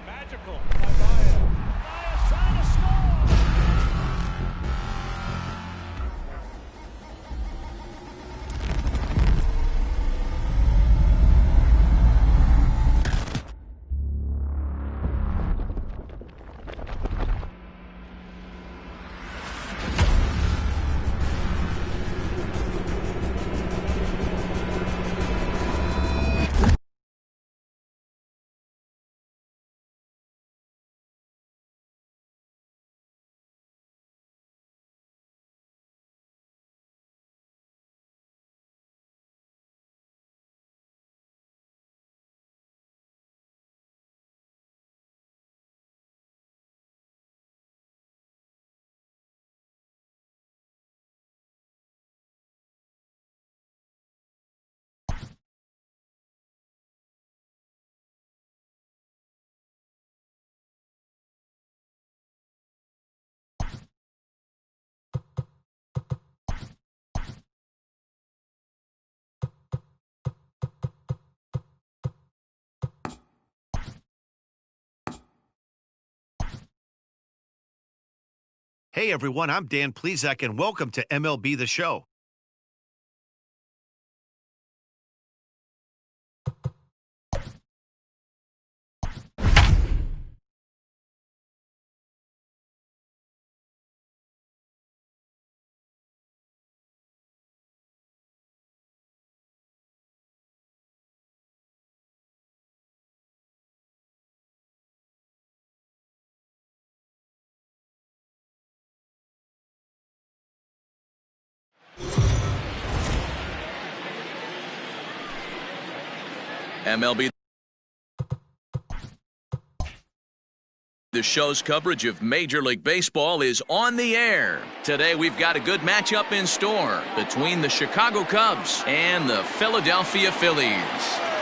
Magical by Baez. Baez trying to score. Hey everyone, I'm Dan Plezak and welcome to MLB The Show. MLB The Show's coverage of Major League Baseball is on the air. Today we've got a good matchup in store between the Chicago Cubs and the Philadelphia Phillies.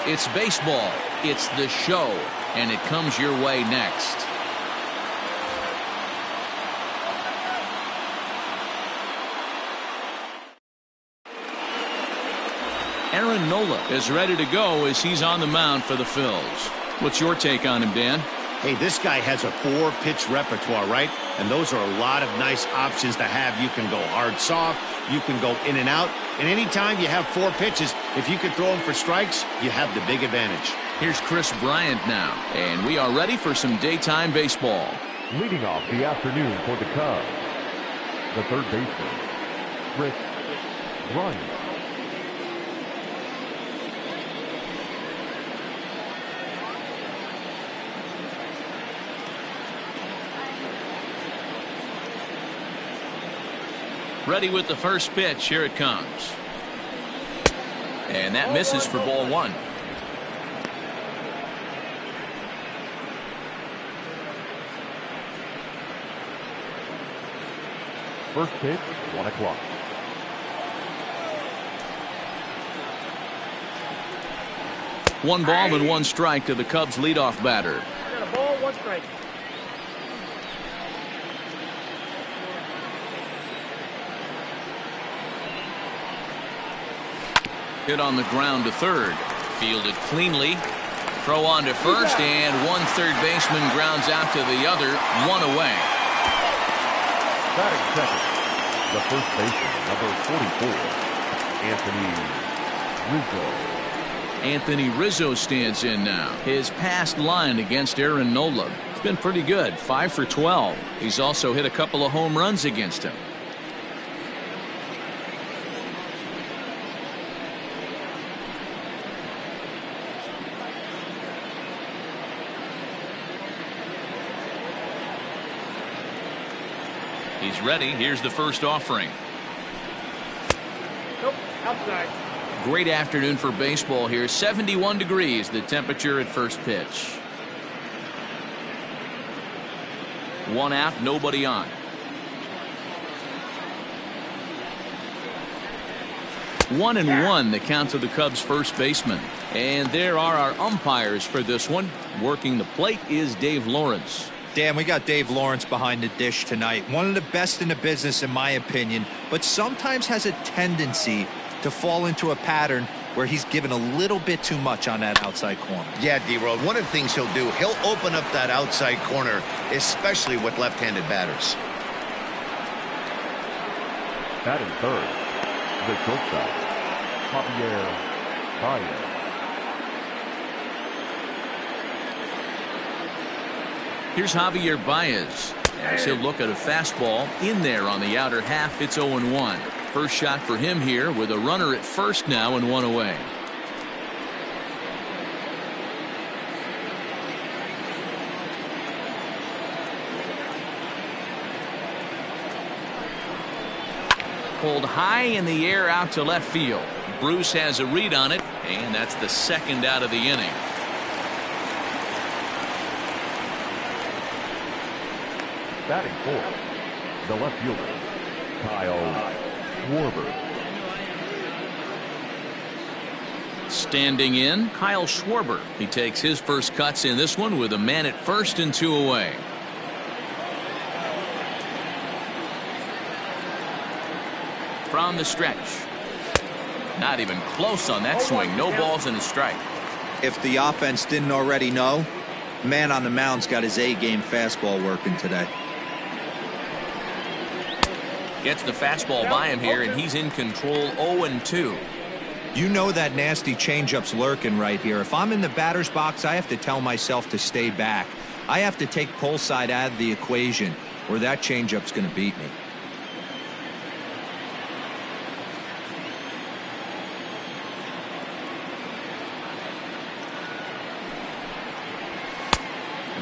It's baseball, it's the show, and it comes your way next. Aaron Nola is ready to go as he's on the mound for the Phils. What's your take on him, Dan? Hey, this guy has a 4-pitch repertoire, right? And those are a lot of nice options to have. You can go hard, soft, you can go in and out. And anytime you have 4 pitches, if you can throw them for strikes, you have the big advantage. Here's Chris Bryant now, and we are ready for some daytime baseball. Leading off the afternoon for the Cubs, the third baseman, Chris Bryant. Ready with the first pitch. Here it comes. And that misses for ball 1. First pitch, 1 o'clock. One ball and 1 strike to the Cubs leadoff batter. Got a ball, 1 strike. Hit on the ground to third. Fielded cleanly. Throw on to first, and one third baseman grounds out to the other. 1 away. Batting second, the first baseman, number 44, Anthony Rizzo. Anthony Rizzo stands in now. His past line against Aaron Nola. It's been pretty good. 5 for 12. He's also hit a couple of home runs against him. He's ready. Here's the first offering. Nope, outside. Great afternoon for baseball here. 71 degrees the temperature at first pitch. 1 out, nobody on. 1-1 the count to the Cubs first baseman. And there are our umpires for this one. Working the plate is Dave Lawrence. Dan, we got Dave Lawrence behind the dish tonight. One of the best in the business, in my opinion, but sometimes has a tendency to fall into a pattern where he's given a little bit too much on that outside corner. Yeah, D-Road, one of the things he'll do, he'll open up that outside corner, especially with left-handed batters. Batting third, the shortstop, Javier Baez. Here's Javier Baez as he'll look at a fastball in there on the outer half. It's 0-1. First shot for him here with a runner at first now and one away. Pulled high in the air out to left field. Bruce has a read on it, and that's the second out of the inning. Batting fourth, the left fielder, Kyle Schwarber. Standing in, Kyle Schwarber. He takes his first cuts in this one with a man at first and two away. From the stretch. Not even close on that swing. No balls and a strike. If the offense didn't already know, man on the mound's got his A-game fastball working today. Gets the fastball by him here, and he's in control. 0-2. You know that nasty changeup's lurking right here. If I'm in the batter's box, I have to tell myself to stay back. I have to take pull side out of the equation, or that changeup's going to beat me.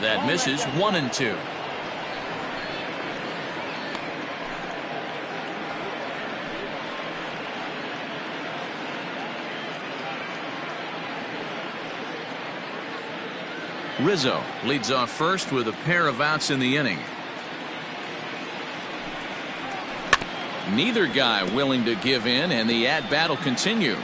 That misses. 1-2. Rizzo leads off first with a pair of outs in the inning. Neither guy willing to give in, and the at-bat will continue.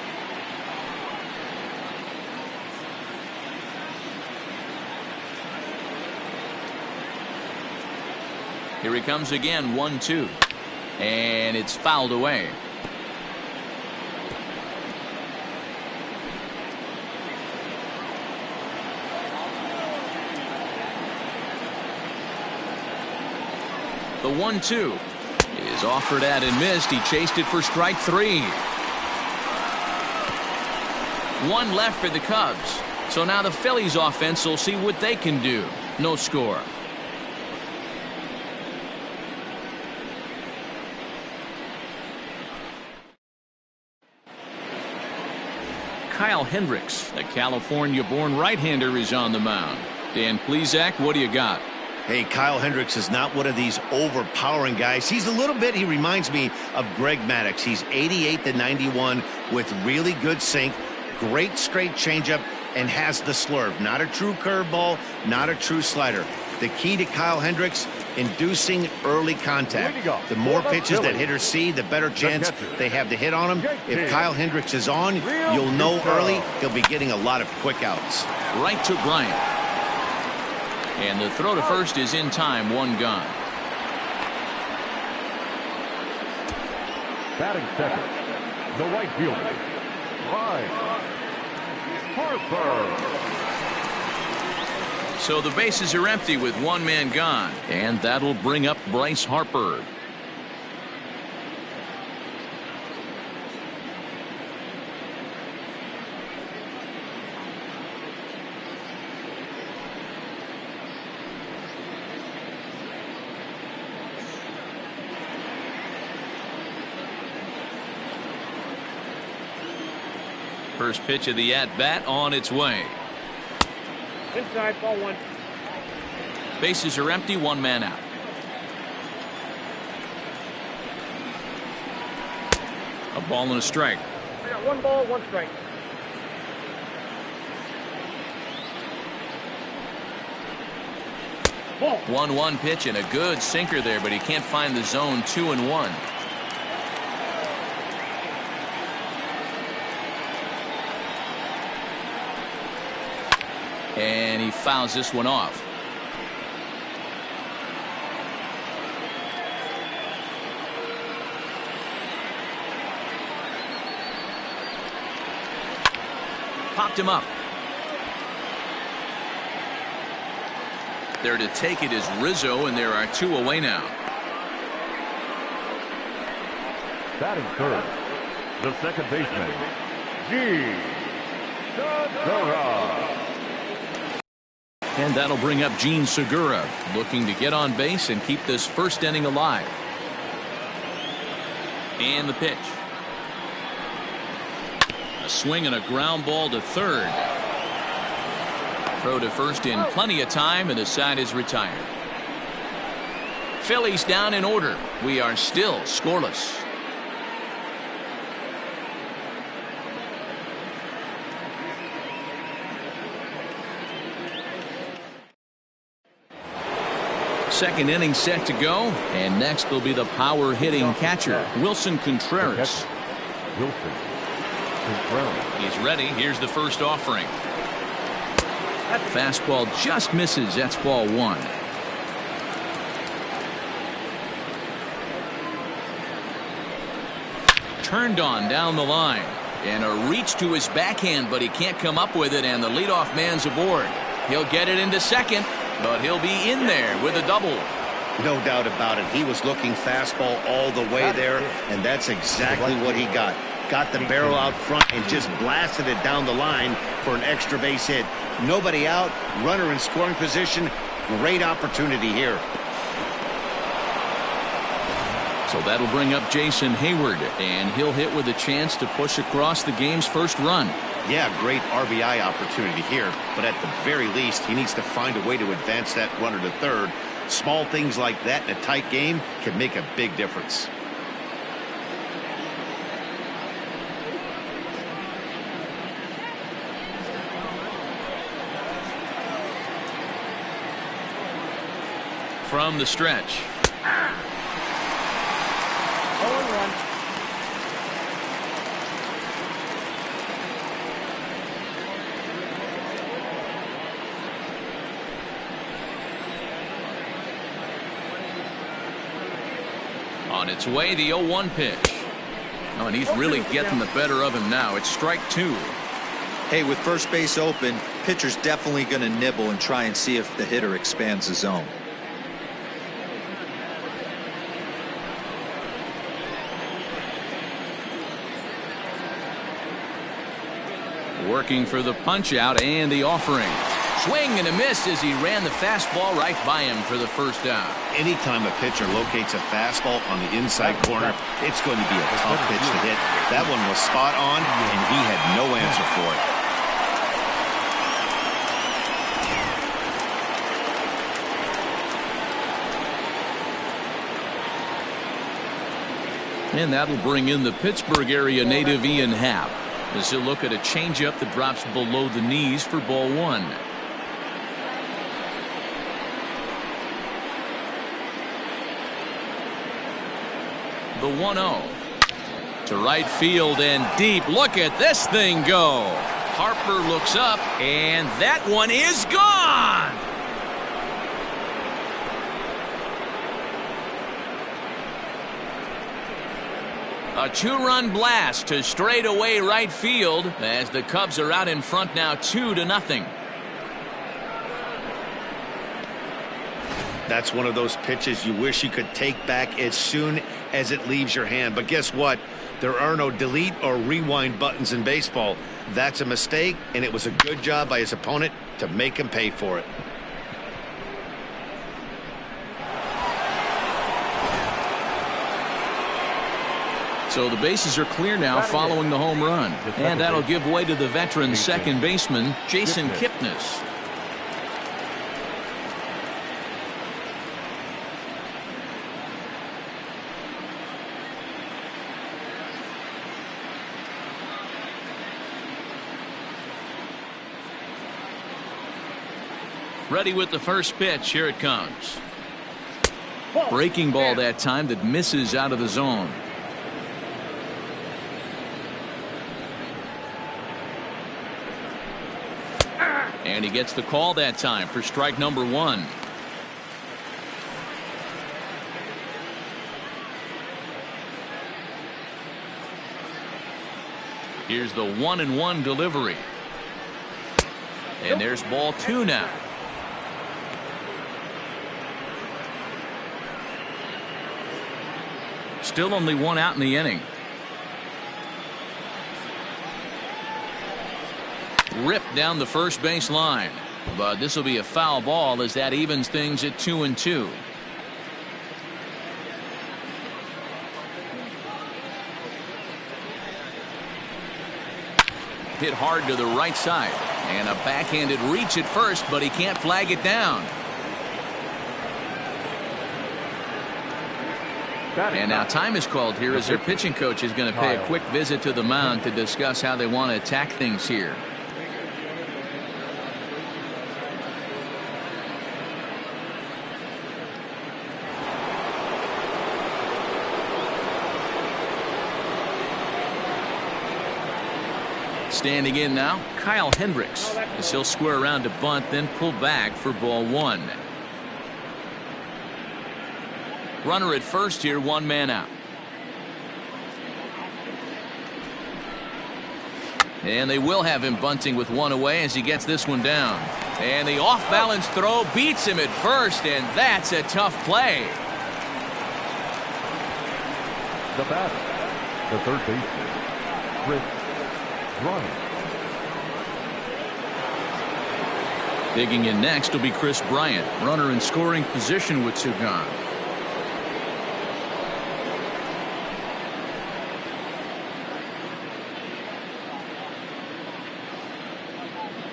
Here he comes again. 1-2. And it's fouled away. The 1-2 is offered at and missed. He chased it for strike three. One left for the Cubs. So now the Phillies offense will see what they can do. No score. Kyle Hendricks, a California-born right-hander, is on the mound. Dan Plesac, what do you got? Hey, Kyle Hendricks is not one of these overpowering guys. He reminds me of Greg Maddux. He's 88-91 with really good sink, great straight changeup, and has the slurve. Not a true curveball, not a true slider. The key to Kyle Hendricks, inducing early contact. The more pitches that hitters see, the better chance they have to hit on him. If Kyle Hendricks is on, you'll know early he'll be getting a lot of quick outs. Right to Bryant. And the throw to first is in time. One gone. Batting second, the right fielder, Bryce Harper. So the bases are empty with one man gone, and that'll bring up Bryce Harper. First pitch of the at-bat on its way. Inside, ball one. Bases are empty, one man out. A ball and a strike. I got one ball, one strike. Ball. 1-1 pitch and a good sinker there, but he can't find the zone. 2-1. And he fouls this one off. popped him up. There to take it is Rizzo, and there are 2 away now. Batting third, the second baseman, Segura. And that'll bring up Gene Segura, looking to get on base and keep this first inning alive. And the pitch. A swing and a ground ball to third. Throw to first in plenty of time, and the side is retired. Phillies down in order. We are still scoreless. Second inning set to go, and next will be the power hitting catcher, Wilson Contreras. He's ready. Here's the first offering. That fastball just misses. That's ball 1. Turned on down the line, and a reach to his backhand, but he can't come up with it, and the leadoff man's aboard. He'll get it into second, but he'll be in there with a double. No doubt about it. He was looking fastball all the way there, and that's exactly what he got. Got the barrel out front and just blasted it down the line for an extra base hit. Nobody out, runner in scoring position. Great opportunity here. So that'll bring up Jason Hayward, and he'll hit with a chance to push across the game's first run. Yeah, great RBI opportunity here, but at the very least, he needs to find a way to advance that runner to third. Small things like that in a tight game can make a big difference. From the stretch. 0-1. On its way, the 0-1 pitch. Oh, and he's really getting the better of him now. It's strike 2. Hey, with first base open, pitcher's definitely going to nibble and try and see if the hitter expands the zone. Working for the punch out and the offering. Swing and a miss as he ran the fastball right by him for the first out. Anytime a pitcher locates a fastball on the inside corner, it's going to be a tough pitch to hit. That one was spot on, and he had no answer for it. And that'll bring in the Pittsburgh area native Ian Happ, as he'll look at a changeup that drops below the knees for ball 1. The 1-0 to right field and deep. Look at this thing go. Harper looks up, and that one is gone. A 2-run blast to straightaway right field as the Cubs are out in front now 2-0. That's one of those pitches you wish you could take back as soon as it leaves your hand. But guess what? There are no delete or rewind buttons in baseball. That's a mistake, and it was a good job by his opponent to make him pay for it. So the bases are clear now following the home run. And that'll give way to the veteran second baseman, Jason Kipnis. Ready with the first pitch. Here it comes. Breaking ball that time that misses out of the zone. And he gets the call that time for strike number 1. Here's the 1-1 delivery. And there's ball 2 now. Still only 1 out in the inning. Ripped down the first base line. But this will be a foul ball as that evens things at 2-2. Hit hard to the right side. And a backhanded reach at first, but he can't flag it down. And now time is called here as their pitching coach is going to pay a quick visit to the mound to discuss how they want to attack things here. Standing in now, Kyle Hendricks, as he'll square around to bunt, then pull back for ball 1. Runner at first here, 1 man out. And they will have him bunting with 1 away as he gets this one down. And the off-balance throw beats him at first, and that's a tough play. The batter, the third baseman, Chris Bryant. Digging in next will be Chris Bryant, runner in scoring position with 2 gone.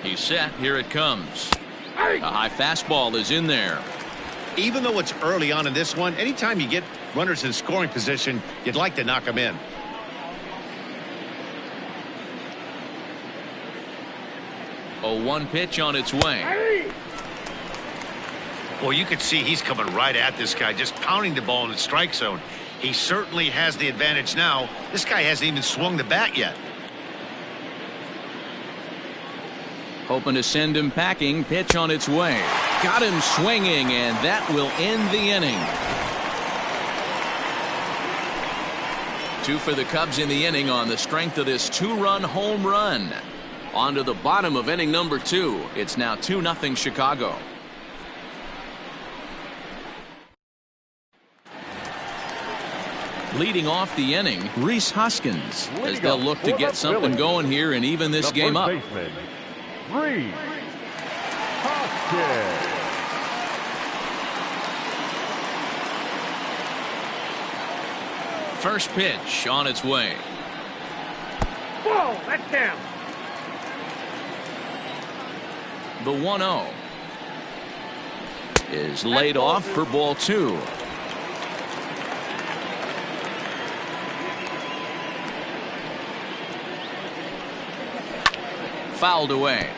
He's set. Here it comes. A high fastball is in there. Even though it's early on in this one, anytime you get runners in scoring position, you'd like to knock them in. A 1 pitch on its way. Well, you can see he's coming right at this guy, just pounding the ball in the strike zone. He certainly has the advantage now. This guy hasn't even swung the bat yet. Hoping to send him packing. Pitch on its way. Got him swinging, and that will end the inning. 2 for the Cubs in the inning on the strength of this 2-run home run. On to the bottom of inning number 2. It's now 2-0 Chicago. Leading off the inning, Rhys Hoskins, as they'll look to get something going here and even this game up. Rhys Hoskins. First pitch on its way. Whoa, that's down. The 1-0 is laid off for ball 2. Fouled away.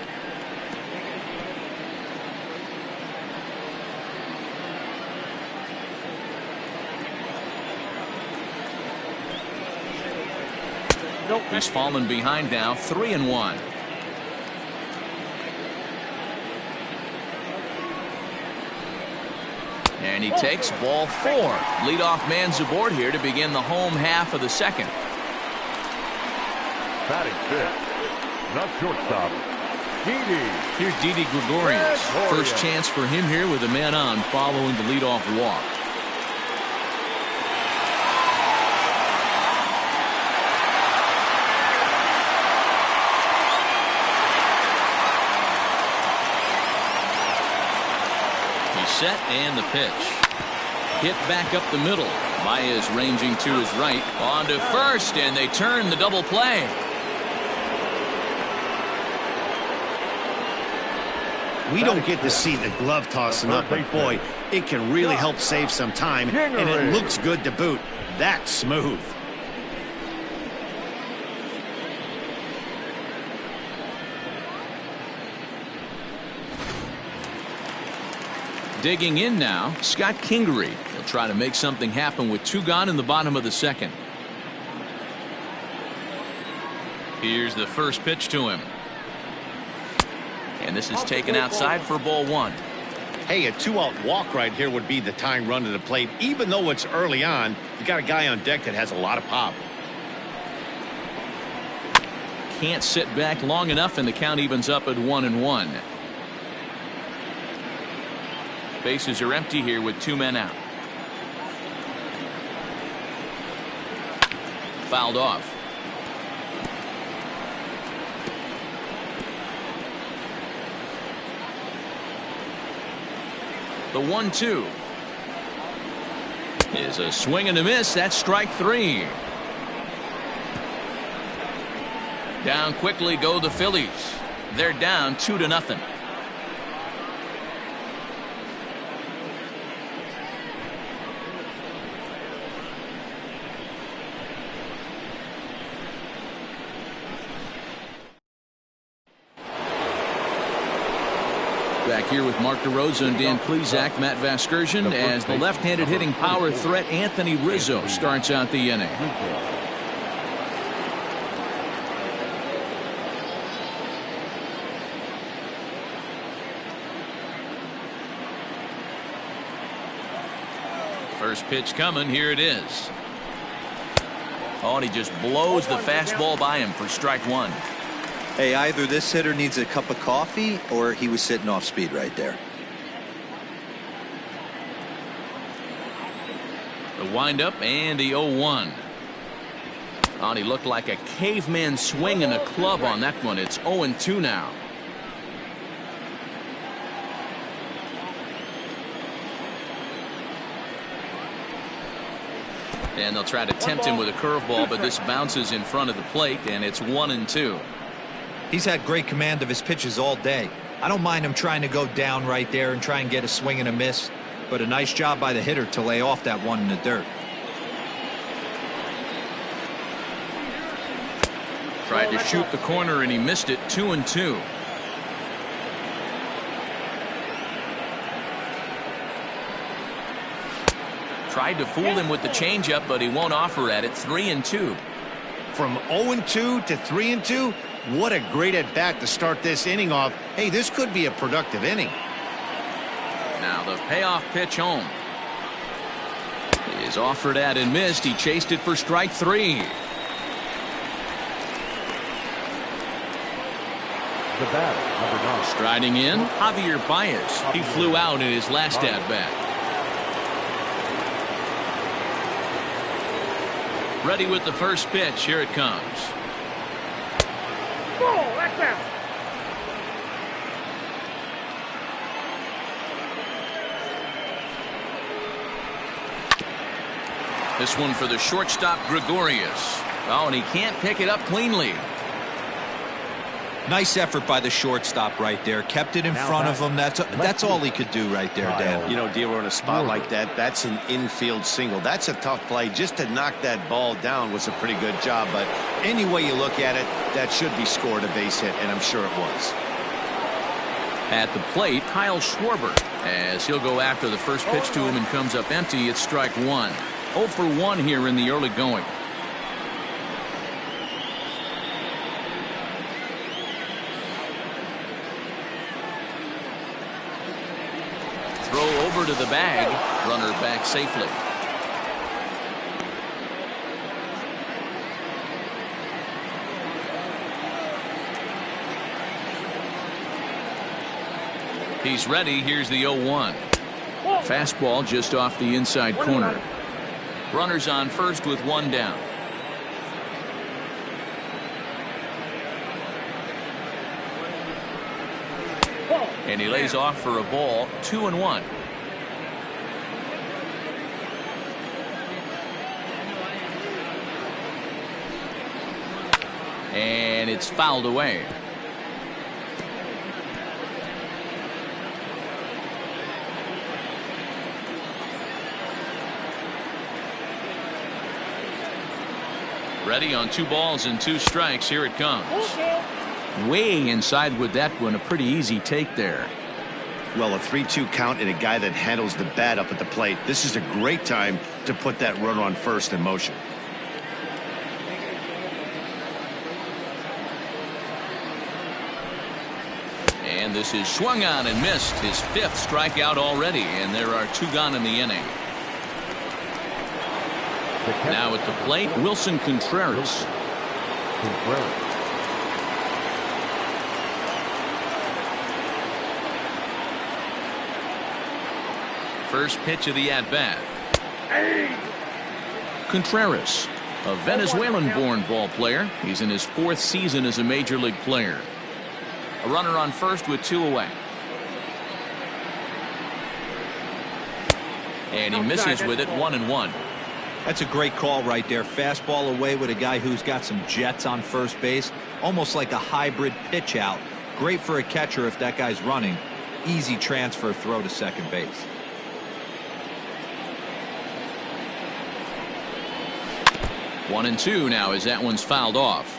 He's fallen behind now, 3-1. And he takes ball 4. Leadoff man's aboard here to begin the home half of the second. Batting fifth, not shortstop, Didi. Here's Didi Gregorius. First chance for him here with a man on following the leadoff walk. Set and the pitch. Hit back up the middle. Baez ranging to his right. On to first, and they turn the double play. We don't get to see the glove toss enough, but boy, it can really help save some time, and it looks good to boot. That's smooth. Digging in now, Scott Kingery. He'll try to make something happen with 2 gone in the bottom of the second. Here's the first pitch to him. And this is taken outside for ball 1. Hey, a 2-out walk right here would be the tying run to the plate. Even though it's early on, you got a guy on deck that has a lot of pop. can't sit back long enough, and the count evens up at 1-1. Bases are empty here with 2 men out. Fouled off. The 1-2 is a swing and a miss. That's strike 3. Down quickly go the Phillies. They're down 2-0. Back here with Mark DeRosa and Dan Plesac, Matt Vasgersian, as the left-handed hitting power threat Anthony Rizzo starts out the inning. First pitch coming. Here it is. Oh, and he just blows the fastball by him for strike 1. Hey, either this hitter needs a cup of coffee or he was sitting off speed right there. The windup and the 0-1. Oh, and he looked like a caveman swinging a club on that one. It's 0-2 now. And they'll try to tempt him with a curveball, but this bounces in front of the plate, and it's 1-2. He's had great command of his pitches all day. I don't mind him trying to go down right there and try and get a swing and a miss, but a nice job by the hitter to lay off that one in the dirt. Tried to shoot the corner and he missed it. 2-2. Tried to fool him with the changeup, but he won't offer at it. 3-2. From 0-2 to 3-2, what a great at-bat to start this inning off. Hey, this could be a productive inning. Now the payoff pitch home is offered at and missed. He chased it for strike 3. The batter, number 9. Striding in, Javier Baez. He flew out in his last at-bat. Ready with the first pitch. Here it comes. This one for the shortstop, Gregorius. Oh, and he can't pick it up cleanly. Nice effort by the shortstop right there. Kept it in front of him. That's all he could do right there, Dan. You know, Dealer, in a spot like that, that's an infield single. That's a tough play. Just to knock that ball down was a pretty good job. But any way you look at it, that should be scored a base hit, and I'm sure it was. At the plate, Kyle Schwarber, as he'll go after the first pitch to him and comes up empty. It's strike 1. 0 for 1 here in the early going. Throw over to the bag. Runner back safely. He's ready. Here's the 0-1. Fastball just off the inside corner. Runners on first with 1 down. And he lays off for a ball. 2-1. And it's fouled away. Ready on 2 balls and 2 strikes. Here it comes. Way inside with that one. A pretty easy take there. Well, a 3-2 count and a guy that handles the bat up at the plate. This is a great time to put that runner on first in motion. And this is swung on and missed. His 5th strikeout already, and there are 2 gone in the inning. Now at the plate, Wilson Contreras. First pitch of the at-bat. Contreras, a Venezuelan-born ball player. He's in his 4th season as a major league player. A runner on first with 2 away. And he misses with it, 1-1. That's a great call right there. Fastball away with a guy who's got some jets on first base. Almost like a hybrid pitch out. Great for a catcher if that guy's running. Easy transfer throw to second base. One and two now as that one's fouled off.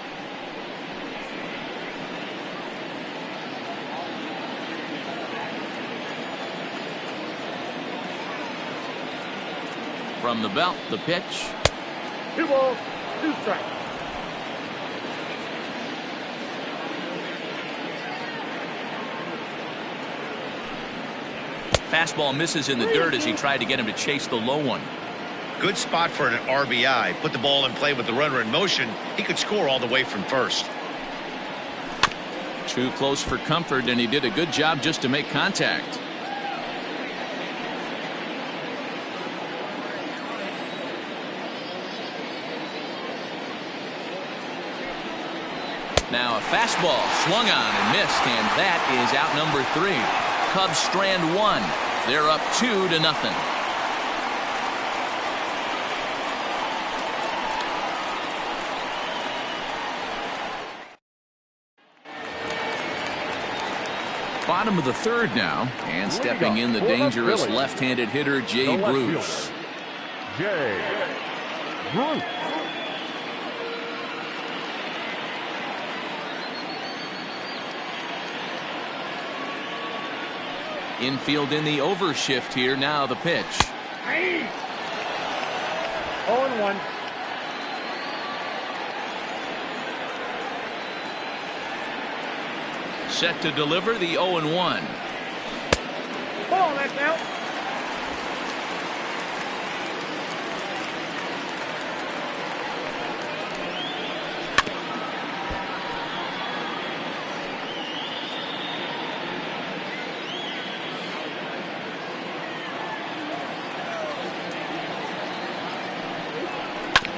From the belt, the pitch. 2 balls, 2 strikes. Fastball misses in the dirt as he tried to get him to chase the low one. Good spot for an RBI. Put the ball in play with the runner in motion. He could score all the way from first. Too close for comfort, and he did a good job just to make contact. Now a fastball swung on and missed, and that is out number 3. Cubs strand 1. They're up 2-0. Bottom of the 3rd now, and stepping in the dangerous left-handed hitter Jay Bruce. Jay Bruce. Infield in the overshift here. Now the pitch. 0-1. Set to deliver the 0-1. Ball, that's out.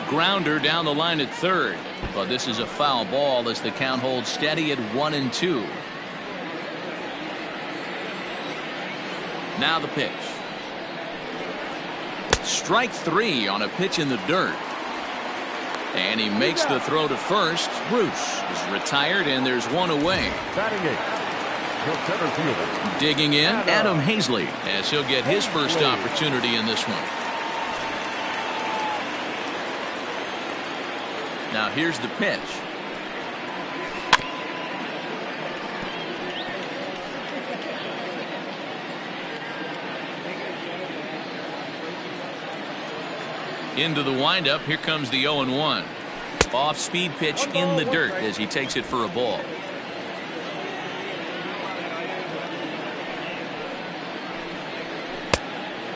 Grounder down the line at 3rd, but this is a foul ball as the count holds steady at 1-2. Now the pitch. Strike 3 on a pitch in the dirt. And he makes the throw to first. Bruce is retired, and there's 1 away. Batting 8. The center fielder. Digging in, Adam Hazley, as he'll get his first opportunity in this one. Now here's the pitch. Into the windup. Here comes the 0-1. Off-speed pitch in the dirt as he takes it for a ball.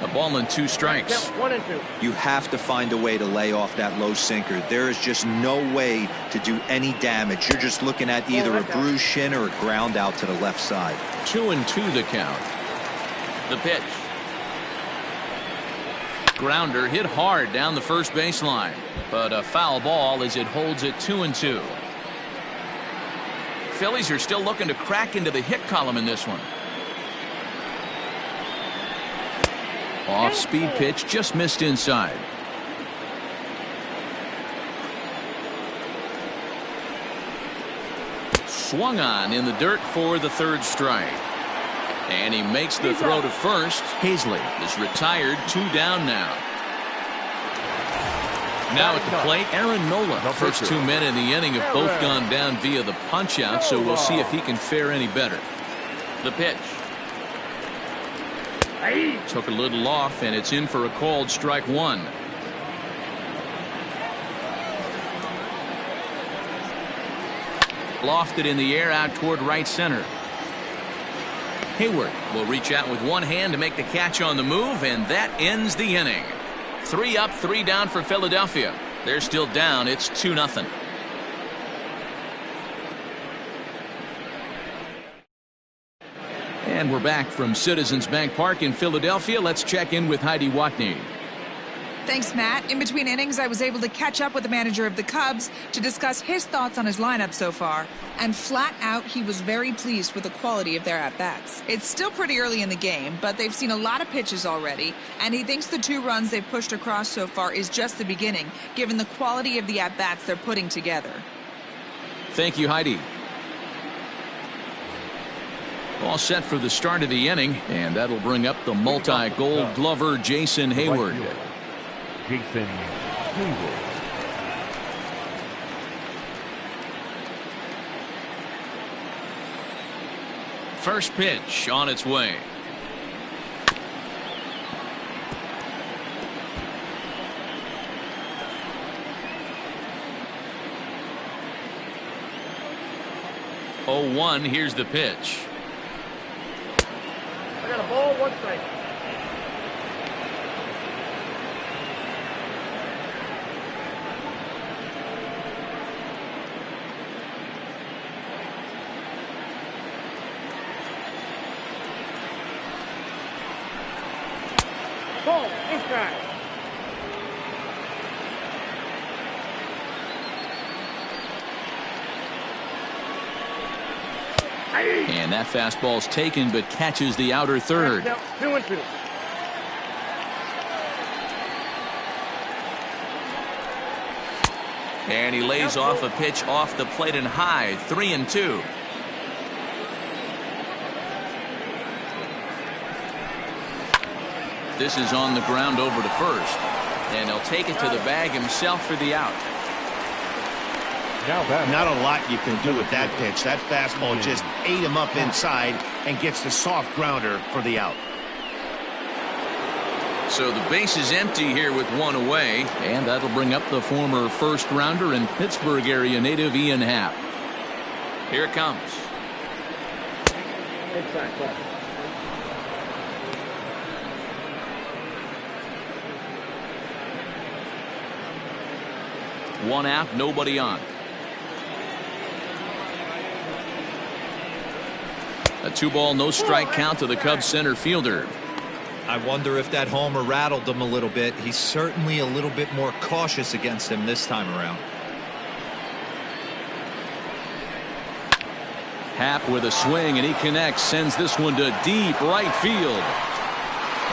A ball and 2 strikes. 1-2. You have to find a way to lay off that low sinker. There is just no way to do any damage. You're just looking at either a bruised shin or a ground out to the left side. 2-2 the count. The pitch. Grounder hit hard down the first baseline, but a foul ball as it holds it 2-2. Phillies are still looking to crack into the hit column in this one. Off-speed pitch just missed inside. Swung on in the dirt for the 3rd strike. And he makes the throw to first. Hazley is retired, 2 down now. Now at the plate, Aaron Nola. First 2 men in the inning have both gone down via the punch-out, so we'll see if he can fare any better. The pitch. Took a little off, and it's in for a called strike 1. Lofted in the air out toward right center. Hayward will reach out with one hand to make the catch on the move, and that ends the inning. 3 up, 3 down for Philadelphia. They're still down. It's 2-0. And we're back from Citizens Bank Park in Philadelphia. Let's check in with Heidi Watney. Thanks, Matt. In between innings, I was able to catch up with the manager of the Cubs to discuss his thoughts on his lineup so far. And flat out, he was very pleased with the quality of their at-bats. It's still pretty early in the game, but they've seen a lot of pitches already, and he thinks the 2 runs they've pushed across so far is just the beginning, given the quality of the at-bats they're putting together. Thank you, Heidi. All set for the start of the inning, and that'll bring up the multi-gold glover Jason Hayward. Jason Hayward. First pitch on its way. Oh, 1, here's the pitch. I got a ball, 1 strike. Ball, inside. And that fastball's taken but catches the outer third. 2-2. And he lays off a pitch off the plate and high. 3-2. This is on the ground over to first. And he'll take it to the bag himself for the out. Not a lot you can do with that pitch. That fastball just ate him up inside and gets the soft grounder for the out. So the base is empty here with 1 away, and that'll bring up the former first rounder and Pittsburgh area native Ian Happ. Here it comes. Inside ball. One out, nobody on. A 2-ball, no strike count to the Cubs center fielder. I wonder if that homer rattled him a little bit. He's certainly a little bit more cautious against him this time around. Happ with a swing, and he connects, sends this one to deep right field.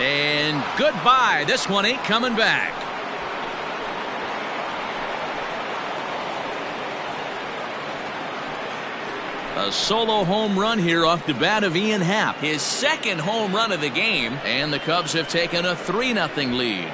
And goodbye. This one ain't coming back. A solo home run here off the bat of Ian Happ. His second home run of the game, and the Cubs have taken a 3-0 lead.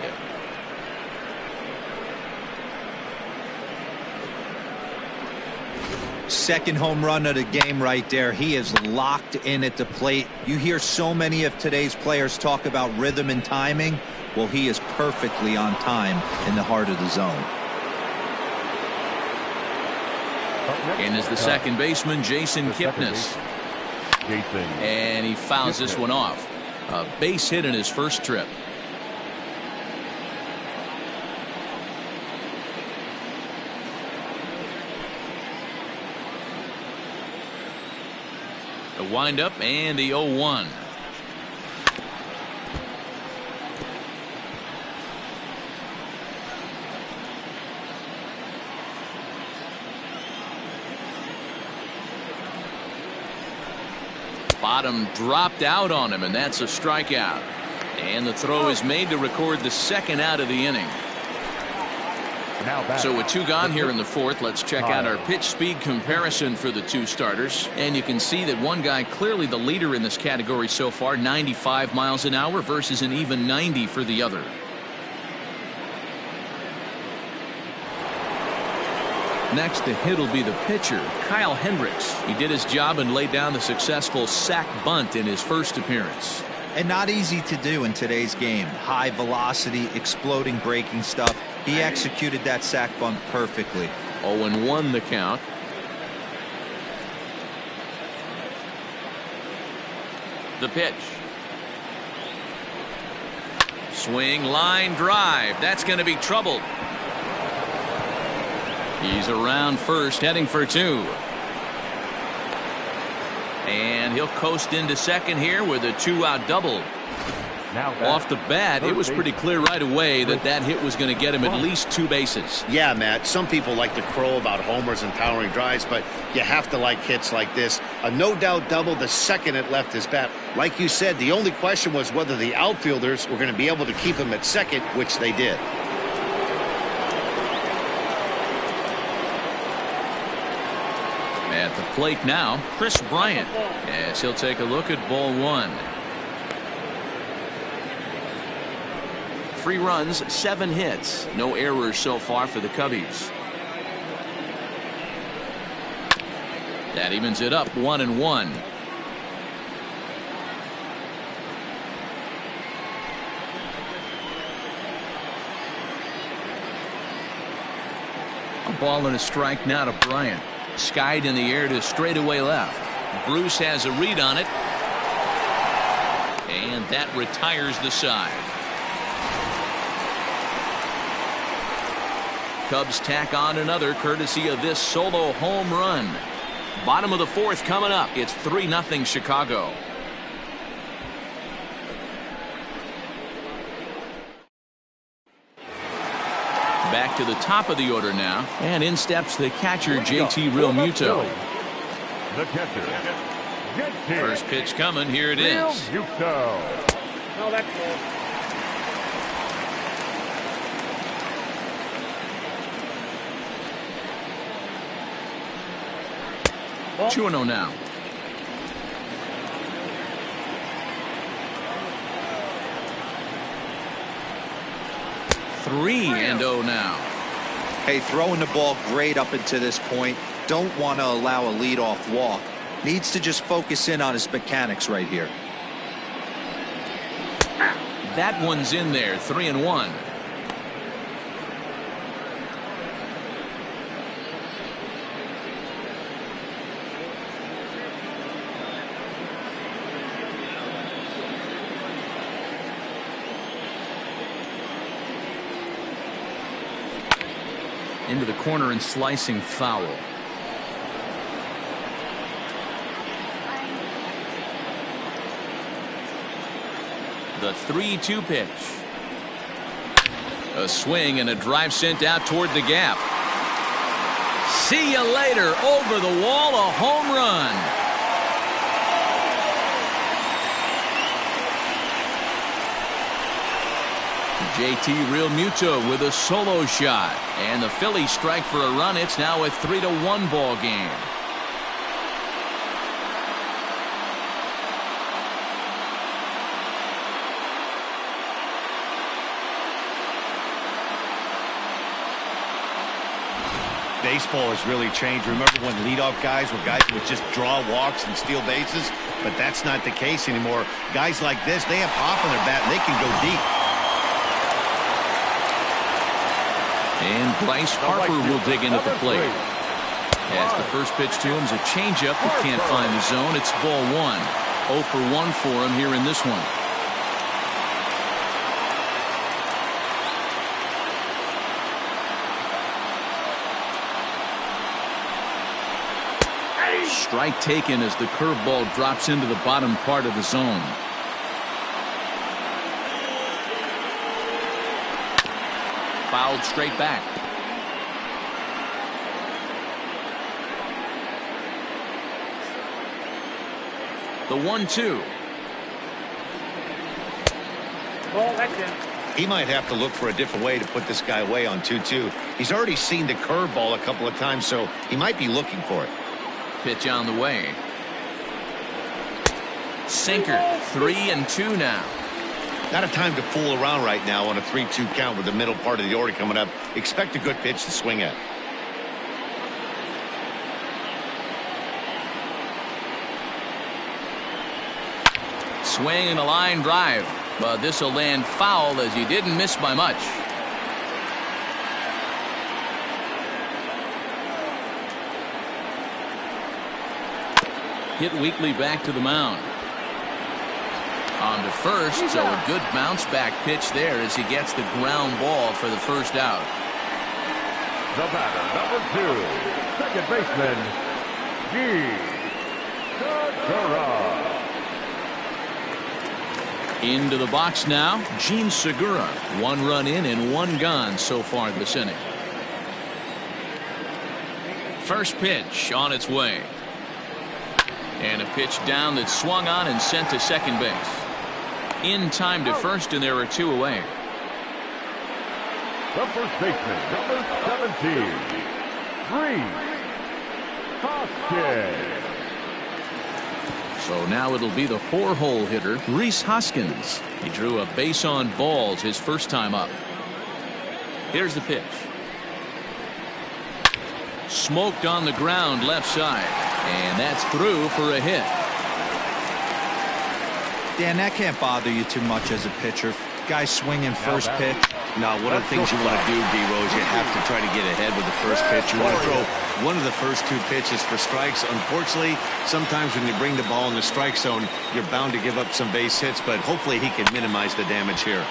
Second home run of the game right there. He is locked in at the plate. You hear so many of today's players talk about rhythm and timing. Well, he is perfectly on time in the heart of the zone. And is the second baseman Jason Kipnis. And he fouls this one off. A base hit in his first trip. The windup and the 0-1. Bottom dropped out on him, and that's a strikeout. And the throw is made to record the second out of the inning. So with 2 gone here in the fourth, let's check out our pitch speed comparison for the 2 starters. And you can see that one guy clearly the leader in this category so far, 95 miles an hour versus an even 90 for the other. Next to hit will be the pitcher, Kyle Hendricks. He did his job and laid down the successful sac bunt in his first appearance. And not easy to do in today's game. High velocity, exploding breaking stuff. He executed that sac bunt perfectly. 0-1 the count. The pitch. Swing, line drive. That's going to be trouble. He's around first, heading for 2. And he'll coast into second here with a 2-out double. Now Off the bat, it was pretty clear right away that that hit was going to get him at least 2 bases. Yeah, Matt, some people like to crow about homers and powering drives, but you have to like hits like this. A no-doubt double the second it left his bat. Like you said, the only question was whether the outfielders were going to be able to keep him at second, which they did. At the plate now, Chris Bryant, as he'll take a look at ball 1. 3 runs, 7 hits. No errors so far for the Cubbies. That evens it up 1-1. A ball and a strike now to Bryant. Skied in the air to straightaway left. Bruce has a read on it. And that retires the side. Cubs tack on another courtesy of this solo home run. Bottom of the 4th coming up. It's 3-0 Chicago. Back to the top of the order now. And in steps the catcher, JT Realmuto. The catcher, JT. First pitch coming. Here it is. Realmuto. No, that's cool. 2-0 now. Three and 0 now. Hey, throwing the ball great up until this point. Don't want to allow a leadoff walk. Needs to just focus in on his mechanics right here. That one's in there. 3-1. Into the corner and slicing foul. The 3-2 pitch. A swing and a drive sent out toward the gap. See you later. Over the wall, a home run. JT Realmuto with a solo shot. And the Phillies strike for a run. It's now a 3-1 ball game. Baseball has really changed. Remember when leadoff guys were guys who would just draw walks and steal bases? But that's not the case anymore. Guys like this, they have pop in their bat and they can go deep. And Bryce Harper will dig in at the plate. As the first pitch to him is a changeup that can't find the zone. It's ball 1. 0 for 1 for him here in this one. Strike taken as the curveball drops into the bottom part of the zone. Fouled straight back. The 1-2. Ball, that's in. He might have to look for a different way to put this guy away on 2-2. He's already seen the curveball a couple of times, so he might be looking for it. Pitch on the way. Sinker. 3-2 now. Not a time to fool around right now on a 3-2 count with the middle part of the order coming up. Expect a good pitch to swing at. Swing and a line drive. But this will land foul as he didn't miss by much. Hit weakly back to the mound. On to first, so a good bounce back pitch there as he gets the ground ball for the first out. The batter, number 2, second baseman, G. Segura. Into the box now, Gene Segura. 1 run in and 1 gone so far this inning. First pitch on its way. And a pitch down that's swung on and sent to second base. In time to first, and there are 2 away. The first baseman, number 17, Karsten. So now it'll be the 4-hole hitter, Rhys Hoskins. He drew a base on balls his first time up. Here's the pitch. Smoked on the ground left side. And that's through for a hit. Dan, that can't bother you too much as a pitcher. Guy swinging first pitch. No, one of the things you want to do, D-Rose, you have to try to get ahead with the first pitch. You want to throw one of the first 2 pitches for strikes. Unfortunately, sometimes when you bring the ball in the strike zone, you're bound to give up some base hits, but hopefully he can minimize the damage here.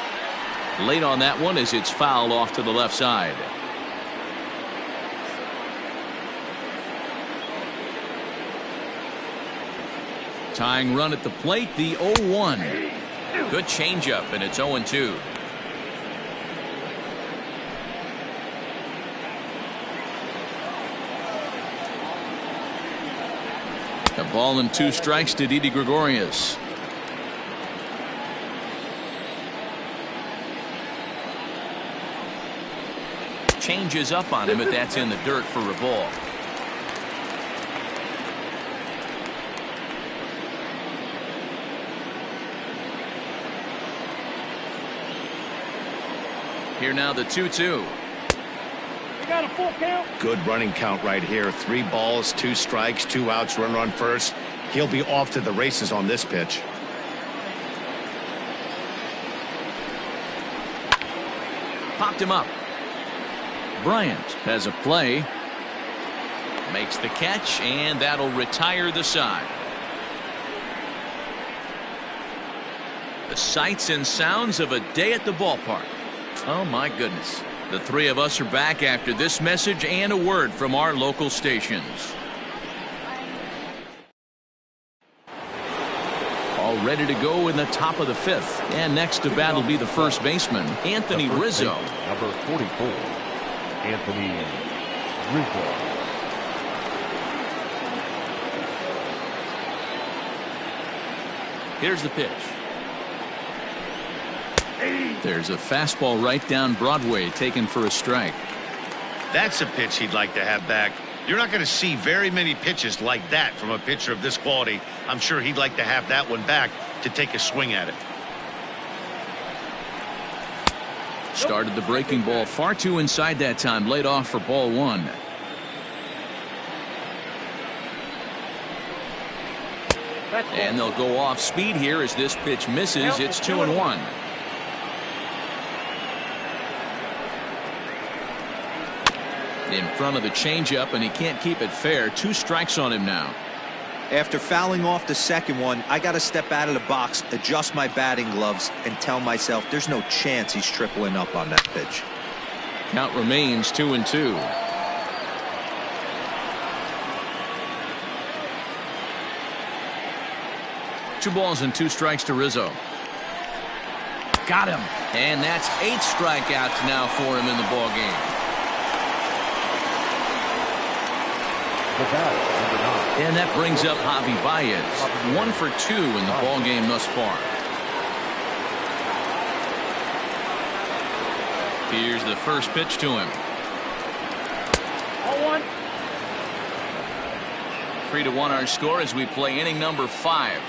Late on that one as it's fouled off to the left side. Tying run at the plate, the 0-1. Good changeup, and it's 0-2. A ball and 2 strikes to Didi Gregorius. Changes up on him, but that's in the dirt for a ball. Here now the 2-2. Got a full count. Good running count right here. 3 balls, 2 strikes, 2 outs, runner on first. He'll be off to the races on this pitch. Popped him up. Bryant has a play. Makes the catch, and that'll retire the side. The sights and sounds of a day at the ballpark. Oh my goodness. The 3 of us are back after this message and a word from our local stations. All ready to go in the top of the 5th. And next to bat will be the first baseman, Anthony Rizzo. Number 44, Anthony Rizzo. Here's the pitch. There's a fastball right down Broadway taken for a strike. That's a pitch he'd like to have back. You're not going to see very many pitches like that from a pitcher of this quality. I'm sure he'd like to have that one back to take a swing at it. Started the breaking ball far too inside that time. Laid off for ball 1. And they'll go off speed here as this pitch misses. It's 2-1. In front of the changeup, and he can't keep it fair. 2 strikes on him now. After fouling off the second one, I got to step out of the box, adjust my batting gloves, and tell myself there's no chance he's tripling up on that pitch. Count remains 2-2. Two balls and 2 strikes to Rizzo. Got him. And that's 8 strikeouts now for him in the ball game. And that brings up Javi Baez. 1 for 2 in the ball game thus far. Here's the first pitch to him. 0-1. 3-1 our score as we play inning number 5.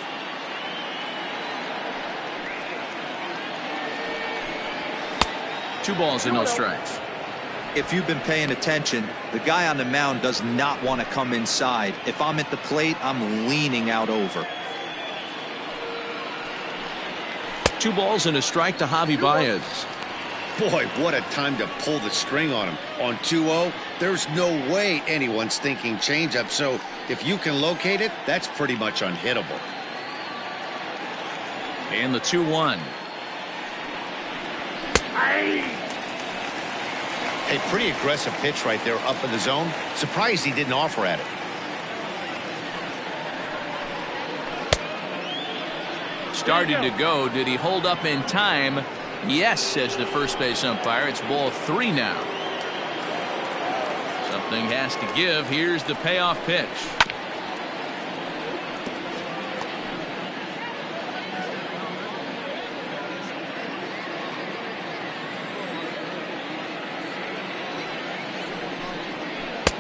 Two balls and no strikes. If you've been paying attention, the guy on the mound does not want to come inside. If I'm at the plate, I'm leaning out over. 2 balls and a strike to Javi Baez. Boy, what a time to pull the string on him. On 2-0, there's no way anyone's thinking changeup. So if you can locate it, that's pretty much unhittable. And the 2-1. A pretty aggressive pitch right there up in the zone. Surprised he didn't offer at it. Started to go. Did he hold up in time? Yes, says the first base umpire. It's ball 3 now. Something has to give. Here's the payoff pitch.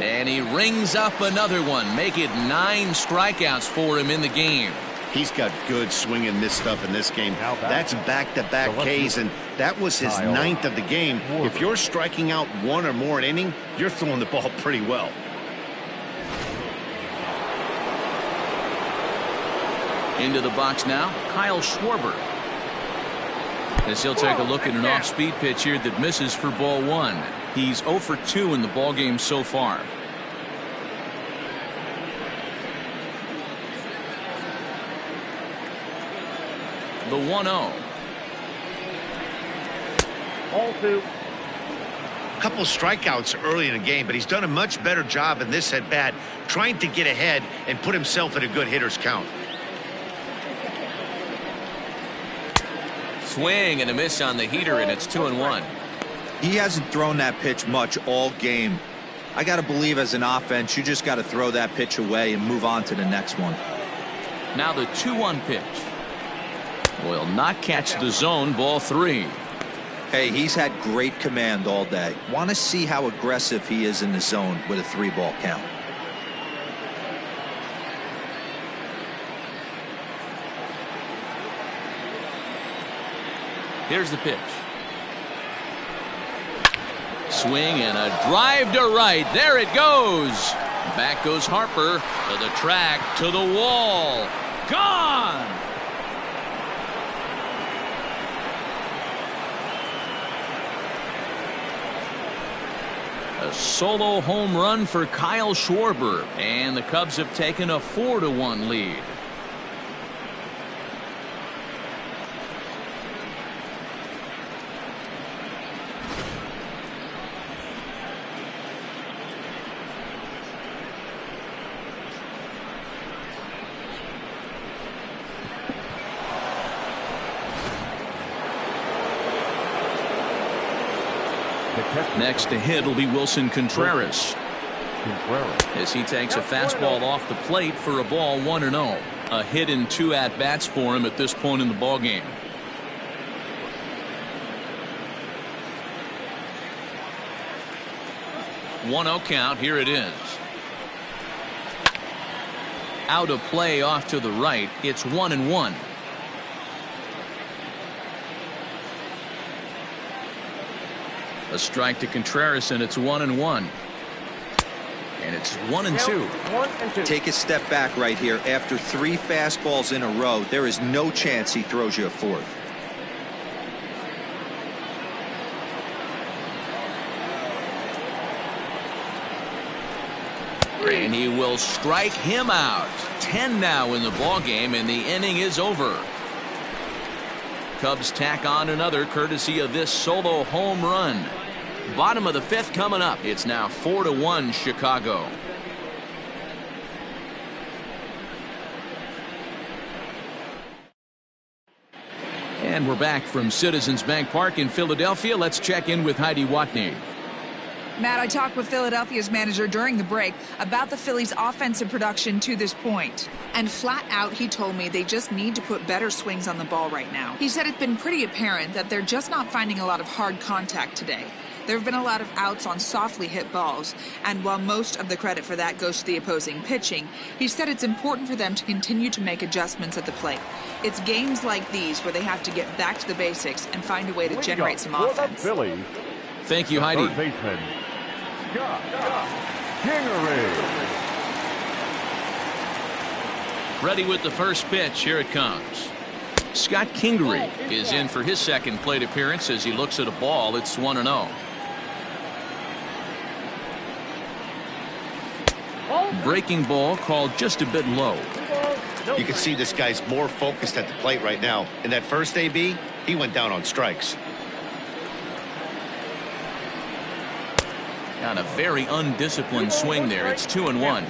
And he rings up another one. Make it 9 strikeouts for him in the game. He's got good swing and miss stuff in this game. That's back-to-back Ks, and that was his 9th of the game. If you're striking out 1 or more an inning, you're throwing the ball pretty well. Into the box now, Kyle Schwarber. As he'll take a look at an off-speed pitch here that misses for ball 1. He's 0 for 2 in the ballgame so far. The 1-0. All 2. A couple strikeouts early in the game, but he's done a much better job in this at-bat trying to get ahead and put himself in a good hitter's count. Swing and a miss on the heater, and it's 2-1. He hasn't thrown that pitch much all game. I got to believe as an offense, you just got to throw that pitch away and move on to the next one. Now the 2-1 pitch. Will not catch the zone. Ball 3. Hey, he's had great command all day. Want to see how aggressive he is in the zone with a 3-ball count. Here's the pitch. Swing and a drive to right. There it goes. Back goes Harper to the track, to the wall. Gone. A solo home run for Kyle Schwarber, and the Cubs have taken a 4-1 lead. Next to hit will be Wilson Contreras. As he takes a fastball off the plate for a ball 1-0. A hit in 2 at-bats for him at this point in the ballgame. One 1-0 count. Here it is. Out of play off to the right. It's 1-1. A strike to Contreras, and it's 1-1. And it's 1-2. Take a step back right here. After 3 fastballs in a row, there is no chance he throws you a 4th. And he will strike him out. 10 now in the ballgame, and the inning is over. Cubs tack on another courtesy of this solo home run. Bottom of the 5th coming up. It's now 4-1 Chicago. And we're back from Citizens Bank Park in Philadelphia. Let's check in with Heidi Watney. Matt, I talked with Philadelphia's manager during the break about the Phillies' offensive production to this point. And flat out, he told me they just need to put better swings on the ball right now. He said it's been pretty apparent that they're just not finding a lot of hard contact today. There have been a lot of outs on softly hit balls, and while most of the credit for that goes to the opposing pitching, he said it's important for them to continue to make adjustments at the plate. It's games like these where they have to get back to the basics and find a way to generate some offense. Thank you, Heidi. Third baseman, Scott Kingery. Ready with the first pitch. Here it comes. Scott Kingery is in for his second plate appearance as he looks at a ball. It's 1-0. Breaking ball called just a bit low. You can see this guy's more focused at the plate right now. In that first AB, he went down on strikes. On a very undisciplined swing there. It's 2-1.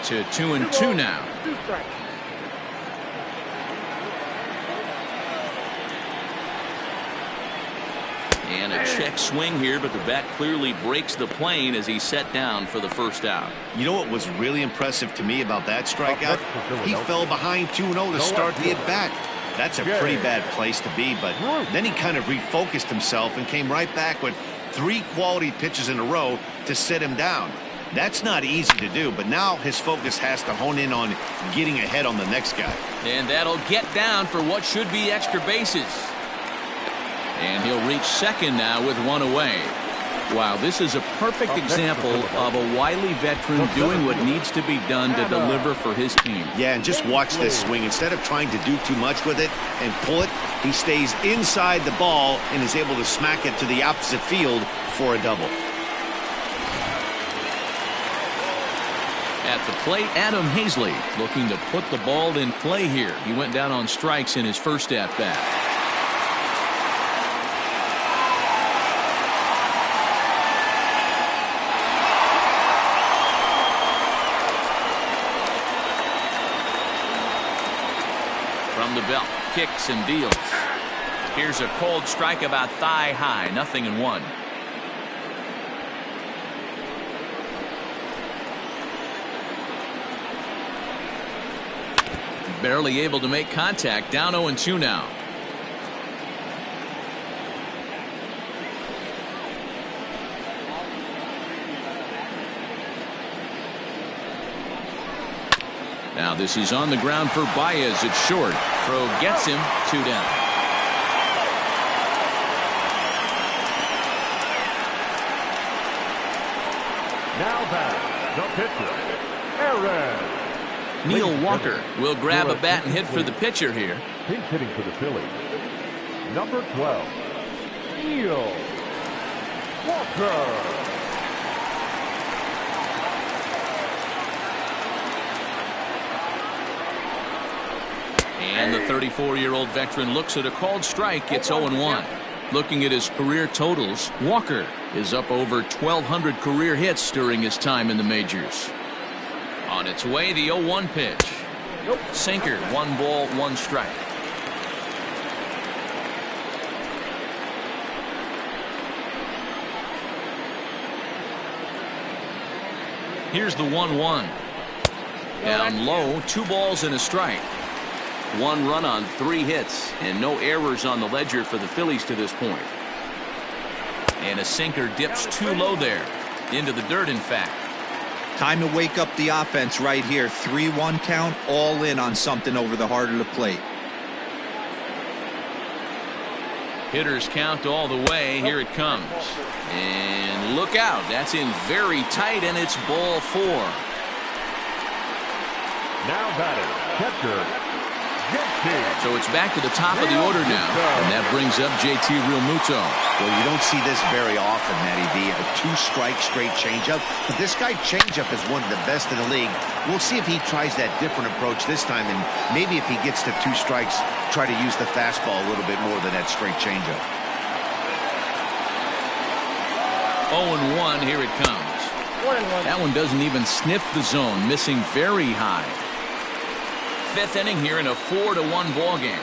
to 2-2 now. And a check swing here, but the bat clearly breaks the plane as he's set down for the first out. You know what was really impressive to me about that strikeout? He fell behind 2-0 to start the at-bat. That's a pretty bad place to be, but then he kind of refocused himself and came right back with 3 quality pitches in a row to sit him down. That's not easy to do, but now his focus has to hone in on getting ahead on the next guy. And that'll get down for what should be extra bases. And he'll reach second now with 1 away. Wow, this is a perfect example of a wily veteran doing what needs to be done to deliver for his team. Yeah, and just watch this swing. Instead of trying to do too much with it and pull it, he stays inside the ball and is able to smack it to the opposite field for a double. At the plate, Adam Hazley looking to put the ball in play here. He went down on strikes in his first at-bat. From the belt, kicks and deals. Here's a cold strike about thigh high, 0-1. Barely able to make contact, down 0-2 now. Now this is on the ground for Baez. It's short. Throw gets him, 2 down. Now back, the pitcher, Aaron. Neil Walker will grab a bat and hit for the pitcher here. Pinch hitting for the Phillies. Number 12, Neil Walker. And the 34-year-old veteran looks at a called strike. It's 0-1. Looking at his career totals, Walker is up over 1,200 career hits during his time in the majors. On its way, the 0-1 pitch. Sinker, 1 ball, 1 strike. Here's the 1-1. Down low, 2 balls and a strike. 1 run on 3 hits and no errors on the ledger for the Phillies to this point. And a sinker dips too low there. Into the dirt, in fact. Time to wake up the offense right here. 3-1 count, all in on something over the heart of the plate. Hitters count all the way. Here it comes. And look out. That's in very tight, and it's ball 4. Now batting, catcher. So it's back to the top of the order now, and that brings up JT Realmuto. Well, you don't see this very often, Matty B. A 2-strike straight changeup, but this guy changeup is one of the best in the league. We'll see if he tries that different approach this time, and maybe if he gets to 2 strikes, try to use the fastball a little bit more than that straight changeup. 0-1, here it comes. That one doesn't even sniff the zone, missing very high. 5th inning here in a 4-1 ball game.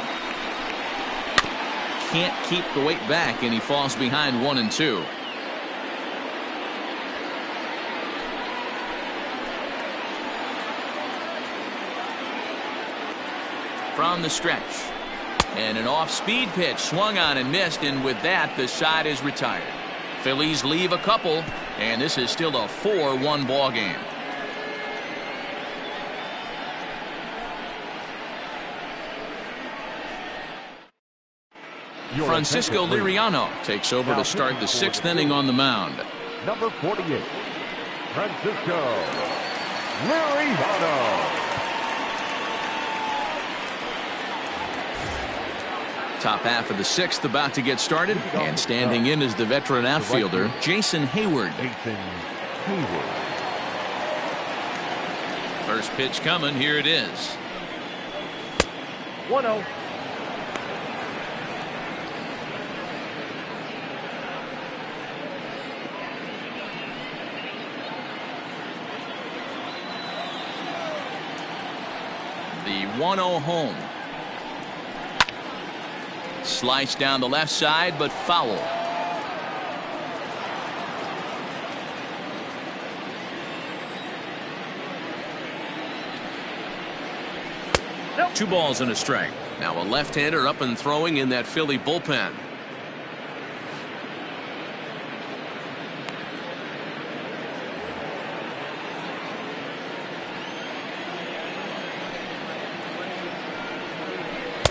Can't keep the weight back, and he falls behind 1-2. From the stretch, and an off-speed pitch swung on and missed, and with that the side is retired. Phillies leave a couple, and this is still a 4-1 ball game. Francisco Liriano takes over to start the 6th inning on the mound. Number 48, Francisco Liriano. Top half of the 6th about to get started, and standing in is the veteran outfielder Jason Hayward. First pitch coming. Here it is. 1-0. 1-0 home. Slice down the left side, but foul. Two balls and a strike. Now a left-hander up and throwing in that Philly bullpen.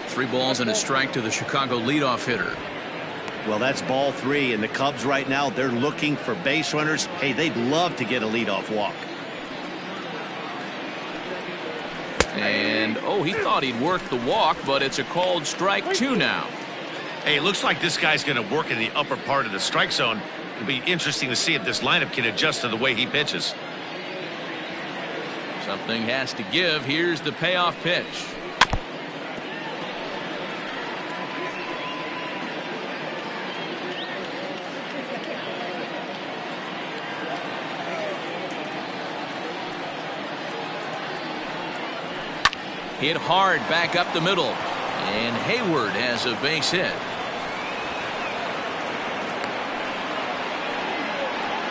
Three balls and a strike to the Chicago leadoff hitter. Well, that's ball 3, and the Cubs right now, they're looking for base runners. Hey, they'd love to get a leadoff walk. And, oh, he thought he'd work the walk, but it's a called strike 2 now. Hey, it looks like this guy's going to work in the upper part of the strike zone. It'll be interesting to see if this lineup can adjust to the way he pitches. Something has to give. Here's the payoff pitch. Hit hard back up the middle. And Hayward has a base hit.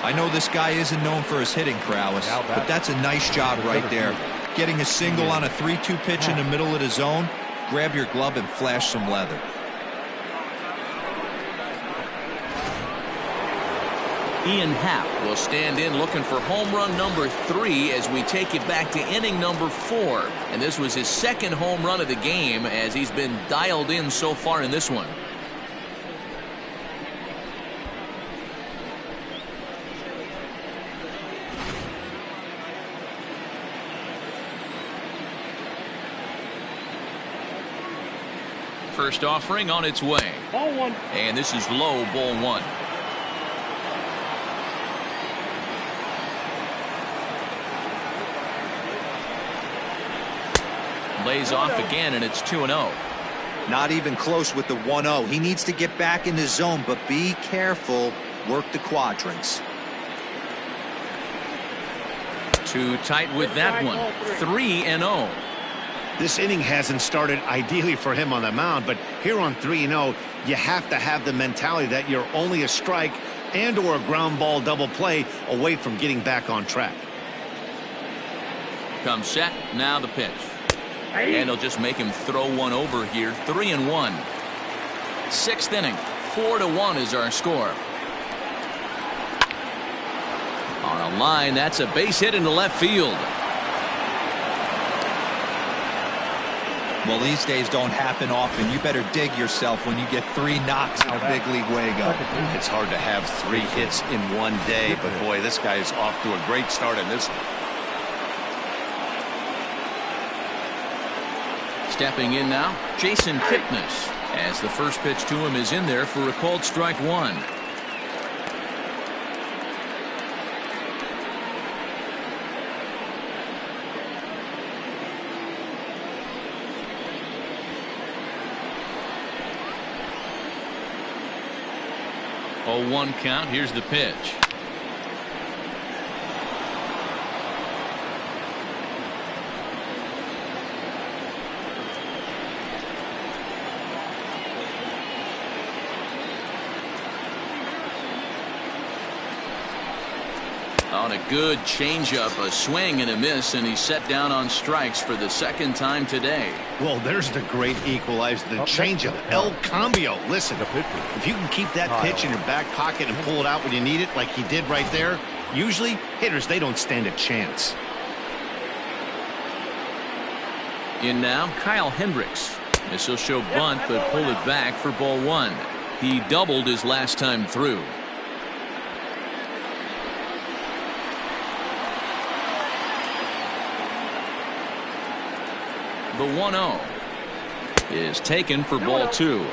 I know this guy isn't known for his hitting prowess, but that's a nice job right there. Getting a single on a 3-2 pitch in the middle of the zone. Grab your glove and flash some leather. Ian Happ will stand in looking for home run number 3 as we take it back to inning number 4. And this was his second home run of the game as he's been dialed in so far in this one. First offering on its way. Ball 1. And this is low, ball 1. Lays off again, and it's 2-0. Not even close with the 1-0. He needs to get back in the zone, but be careful. Work the quadrants. Too tight with that one. 3-0. This inning hasn't started ideally for him on the mound, but here on 3-0, you have to have the mentality that you're only a strike and or a ground ball double play away from getting back on track. Comes set. Now the pitch. And they'll just make him throw one over here. 3-1. 6th inning. 4-1 is our score. On a line, that's a base hit into left field. Well, these days don't happen often. You better dig yourself when you get 3 knocks in a big league Wago. It's hard to have 3 hits in one day, but boy, this guy is off to a great start in this one. Stepping in now, Jason Kipnis, as the first pitch to him is in there for a called strike 1. Oh, 1 count. Here's the pitch. On a good changeup, a swing and a miss, and he's set down on strikes for the 2nd time today. Well, there's the great equalizer, the changeup, El Cambio. Listen, if you can keep that pitch in your back pocket and pull it out when you need it, like he did right there, usually hitters, they don't stand a chance. In now, Kyle Hendricks. This will show bunt, but pull it back for ball 1. He doubled his last time through. The 1-0 is taken for ball 2.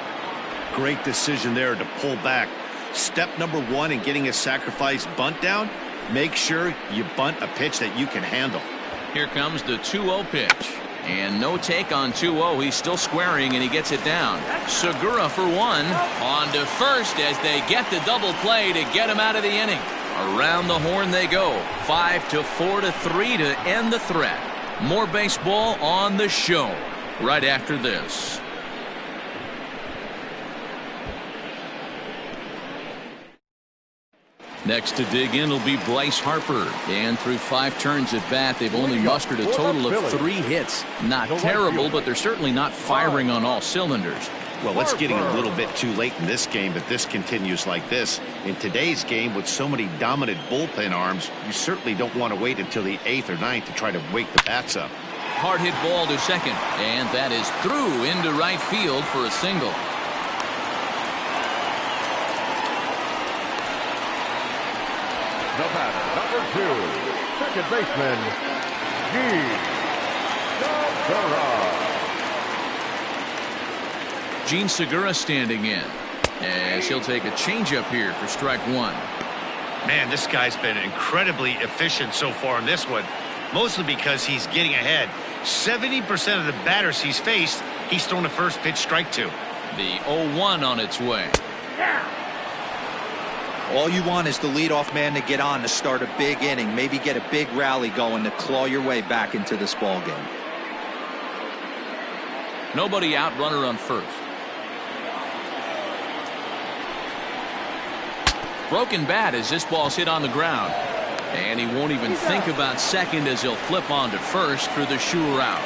Great decision there to pull back. Step number 1 in getting a sacrifice bunt down, make sure you bunt a pitch that you can handle. Here comes the 2-0 pitch. And no take on 2-0. He's still squaring, and he gets it down. Segura for 1. On to first as they get the double play to get him out of the inning. Around the horn they go. 5-4-3 to end the threat. More baseball on the show right after this. Next to dig in will be Bryce Harper. And through 5 turns at bat, they've only mustered a total of 3 hits. Not terrible, but they're certainly not firing on all cylinders. Well, it's getting a little bit too late in this game, but this continues like this. In today's game, with so many dominant bullpen arms, you certainly don't want to wait until the 8th or 9th to try to wake the bats up. Hard hit ball to second, and that is through into right field for a single. The batter, number 2, second baseman, Gene Segura standing in, as he'll take a changeup here for strike 1. Man, this guy's been incredibly efficient so far in this one, mostly because he's getting ahead. 70% of the batters he's faced, he's thrown a first pitch strike to. The 0-1 on its way. All you want is the leadoff man to get on to start a big inning, maybe get a big rally going to claw your way back into this ball game. Nobody out, runner on first. Broken bat as this ball's hit on the ground. And he won't even think about second as he'll flip on to first for the sure out.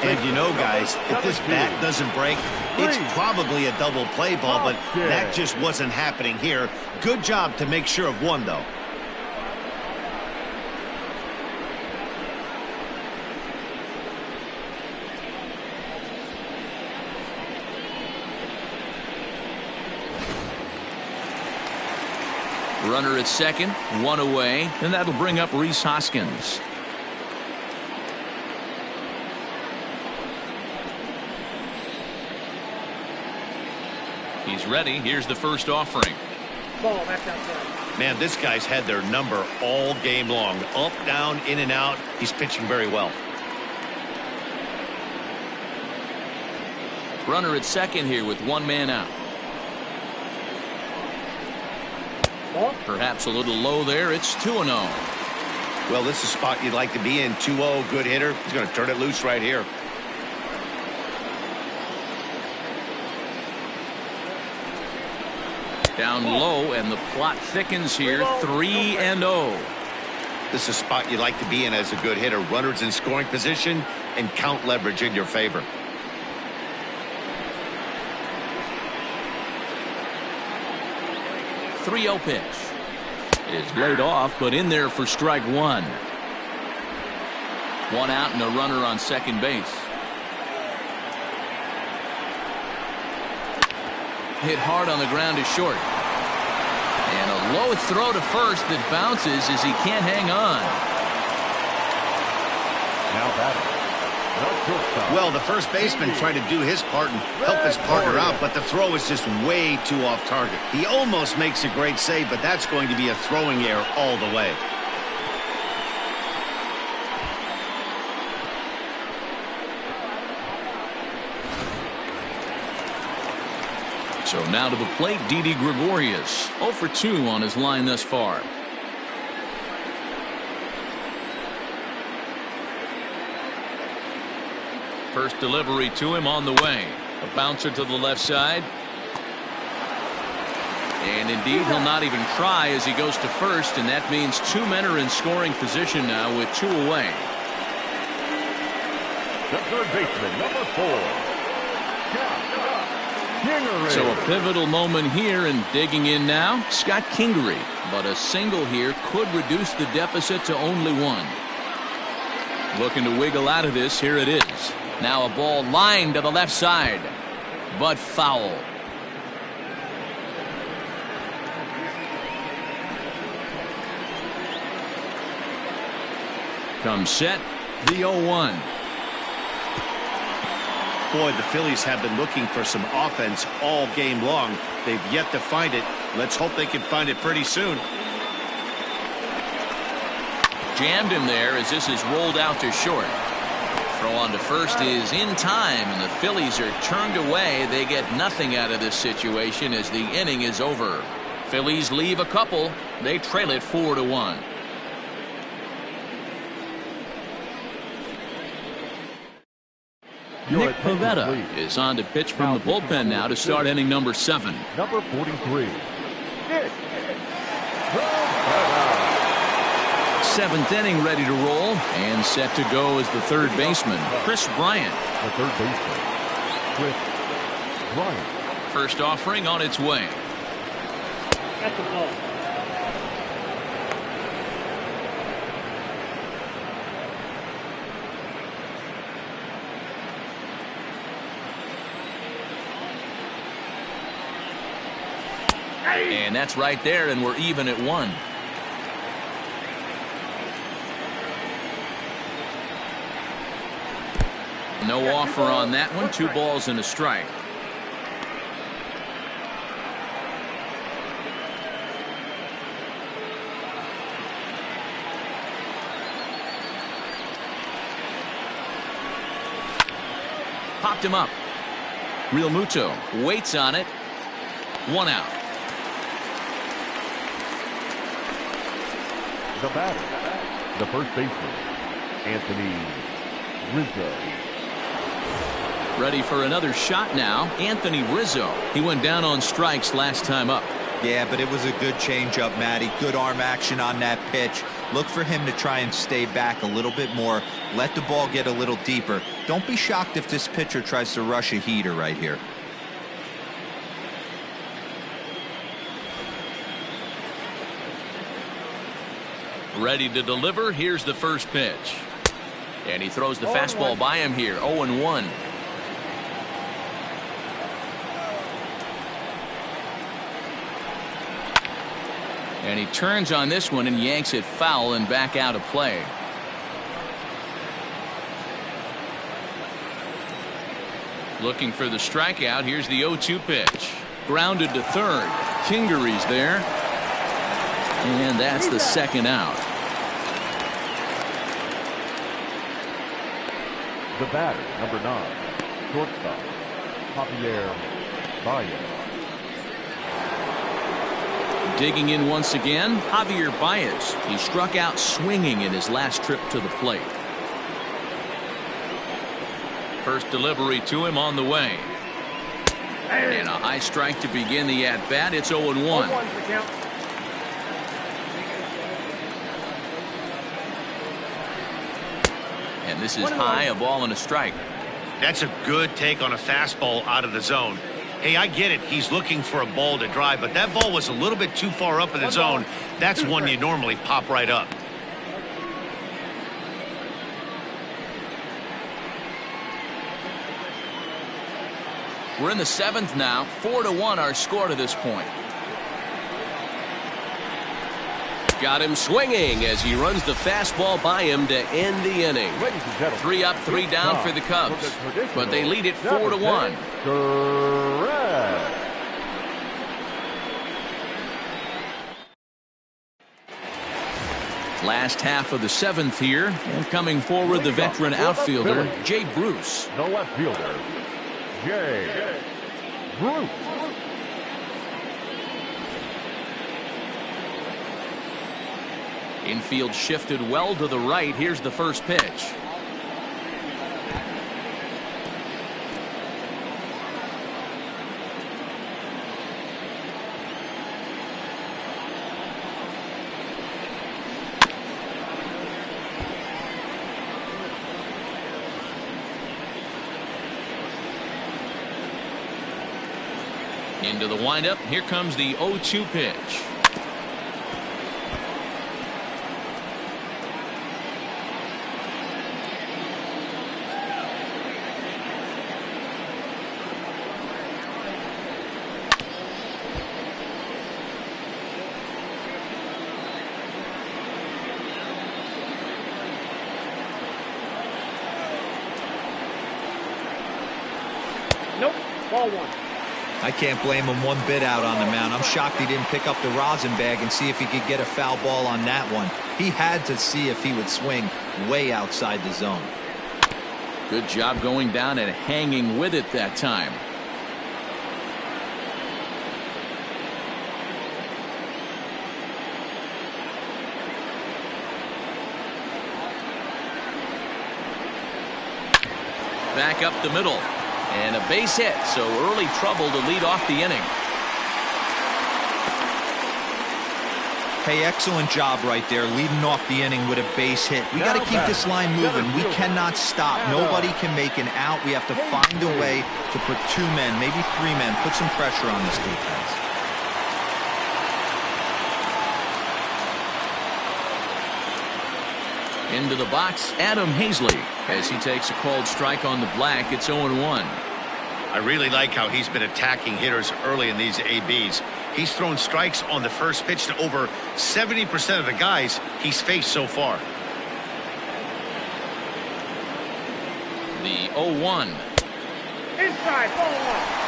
And you know, guys, if this bat doesn't break, it's probably a double play ball, but that just wasn't happening here. Good job to make sure of one, though. Runner at second, 1 away, and that'll bring up Rhys Hoskins. He's ready. Here's the first offering. Man, this guy's had their number all game long. Up, down, in and out. He's pitching very well. Runner at second here with 1 man out. Perhaps a little low there. It's 2-0. Well, this is a spot you'd like to be in. 2-0, good hitter. He's going to turn it loose right here. Down low, and the plot thickens here. 3-0. This is a spot you'd like to be in as a good hitter. Runners in scoring position and count leverage in your favor. .30 pitch is laid off, but in there for strike 1. 1 out and a runner on second base. Hit hard on the ground to short. And a low throw to first that bounces as he can't hang on. Now batting. Well, the first baseman tried to do his part and help his partner out, but the throw is just way too off target. He almost makes a great save, but that's going to be a throwing error all the way. So now to the plate, Didi Gregorius. 0 for 2 on his line thus far. First delivery to him on the way. A bouncer to the left side. And indeed, he'll not even try as he goes to first, and that means 2 men are in scoring position now with 2 away. The third baseman, number 4. So a pivotal moment here, and digging in now, Scott Kingery. But a single here could reduce the deficit to only 1. Looking to wiggle out of this. Here it is. Now a ball lined to the left side, but foul. Comes set, the 0-1. Boy, the Phillies have been looking for some offense all game long. They've yet to find it. Let's hope they can find it pretty soon. Jammed him there as this is rolled out to short. Throw on to first is in time, and the Phillies are turned away. They get nothing out of this situation as the inning is over. Phillies leave a couple. They trail it 4-1. Your Nick attention, Pivetta please. is on to pitch from the bullpen now to start inning number 7. Number 43. Nick Seventh inning ready to roll and set to go as the third baseman, Chris Bryant. The third baseman, Chris Bryant. First offering on its way. At the ball. And that's right there, and we're even at 1. No offer on that one. 2 balls and a strike. Popped him up. Real Muto waits on it. 1 out. The batter, the first baseman, Anthony Rizzo. Ready for another shot now. Anthony Rizzo. He went down on strikes last time up. Yeah, but it was a good changeup, Matty. Good arm action on that pitch. Look for him to try and stay back a little bit more. Let the ball get a little deeper. Don't be shocked if this pitcher tries to rush a heater right here. Ready to deliver. Here's the first pitch. And he throws the fastball by him here. 0-1. And he turns on this one and yanks it foul and back out of play. Looking for the strikeout. Here's the 0-2 pitch. Grounded to third. Kingery's there. And that's the second out. The batter, number 9, shortstop, Javier Baez. Digging in once again, Javier Baez. He struck out swinging in his last trip to the plate. First delivery to him on the way. And a high strike to begin the at-bat. It's 0-1. And this is high, a ball and a strike. That's a good take on a fastball out of the zone. Hey, I get it. He's looking for a ball to drive, but that ball was a little bit too far up in the zone. That's one you normally pop right up. We're in the 7th now. 4-1 our score to this point. Got him swinging as he runs the fastball by him to end the inning. 3 up, 3 down for the Cubs, but they lead it 4-1. Correct. Last half of the 7th here, and coming forward the veteran outfielder Jay Bruce. The left fielder, Jay Bruce. Infield shifted well to the right. Here's the first pitch. Into the windup. Here comes the 0-2 pitch. Nope. Ball 1. I can't blame him one bit out on the mound. I'm shocked he didn't pick up the rosin bag and see if he could get a foul ball on that one. He had to see if he would swing way outside the zone. Good job going down and hanging with it that time. back up the middle. And a base hit, so early trouble to lead off the inning. Hey, excellent job right there, leading off the inning with a base hit. We got to keep this line moving. We cannot stop. Nobody can make an out. We have to find a way to put 2 men, maybe 3 men, put some pressure on this defense. Into the box, Adam Hazley, as he takes a called strike on the black. It's 0-1. I really like how he's been attacking hitters early in these ABs. He's thrown strikes on the first pitch to over 70% of the guys he's faced so far. The 0-1. Inside, ball one.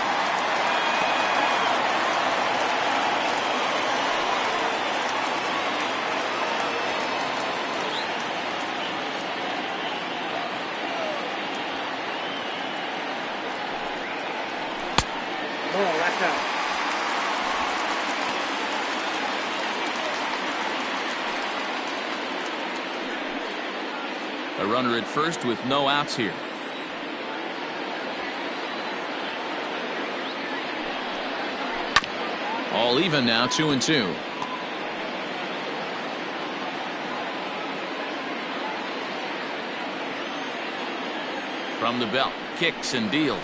Ball, that's out. A runner at first with no outs here. All even now, 2-2. From the belt, kicks and deals.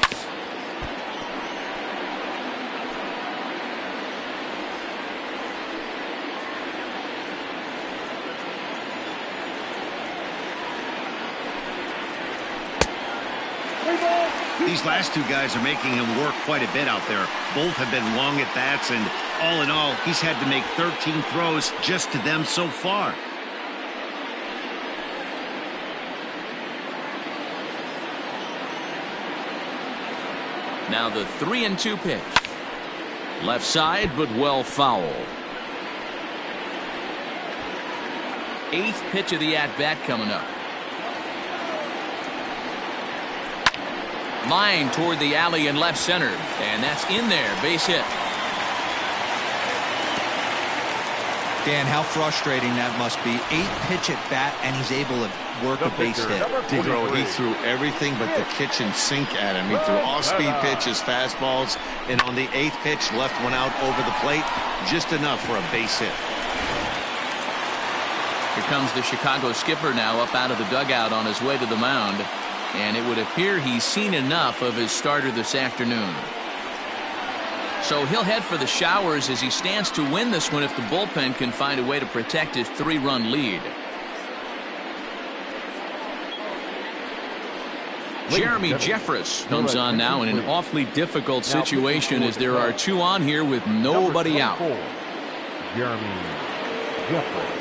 These last 2 guys are making him work quite a bit out there. Both have been long at bats, and all in all, he's had to make 13 throws just to them so far. Now the 3-2 pitch. Left side, but well foul. 8th pitch of the at-bat coming up. Line toward the alley in left center, and that's in there. Base hit. Dan, how frustrating that must be. 8th pitch at bat, and he's able to work a base hit. He threw everything but the kitchen sink at him. He threw off-speed pitches, fastballs, and on the 8th pitch, left one out over the plate, just enough for a base hit. Here comes the Chicago skipper now up out of the dugout on his way to the mound. And it would appear he's seen enough of his starter this afternoon. So he'll head for the showers as he stands to win this one if the bullpen can find a way to protect his 3-run lead. Jeremy Jeffress comes on now in an awfully difficult situation as there are 2 on here with nobody out. Jeremy Jeffress.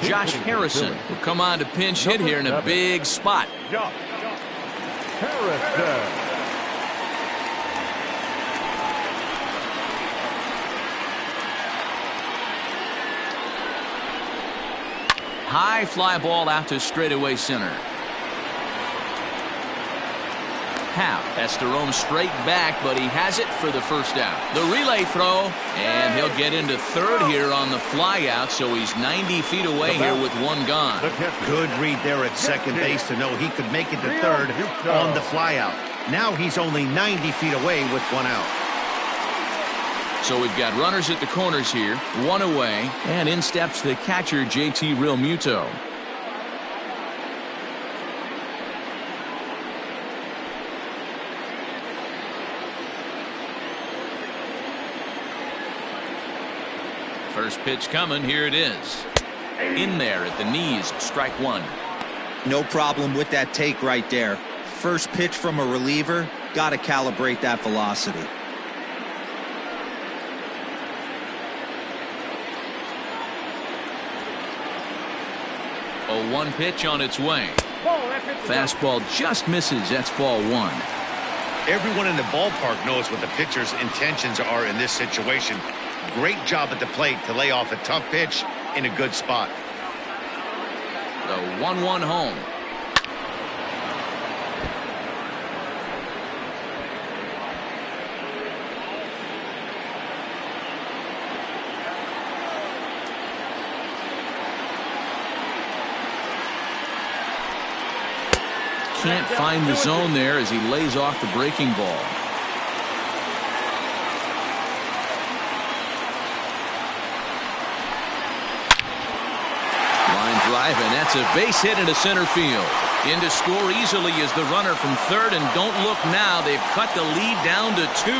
Josh Harrison will come on to pinch hit here in a big spot. Harrison. High fly ball out to straightaway center. Half has to roam straight back, but he has it for the first out. The relay throw, and he'll get into third here on the fly out, so he's 90 feet away here with 1 gone. Good read there at second base to know he could make it to third on the fly out. Now he's only 90 feet away with 1 out. So we've got runners at the corners here, 1 away, and in steps the catcher, JT Realmuto. First pitch coming. Here it is. In there at the knees. Strike 1. No problem with that take right there. First pitch from a reliever. Got to calibrate that velocity. A 1 pitch on its way. Fastball just misses. That's ball 1. Everyone in the ballpark knows what the pitcher's intentions are in this situation. Great job at the plate to lay off a tough pitch in a good spot. The 1-1 home. can't find the zone there as he lays off the breaking ball. Line drive, and that's a base hit into center field. In to score easily is the runner from third, and don't look now. They've cut the lead down to 2.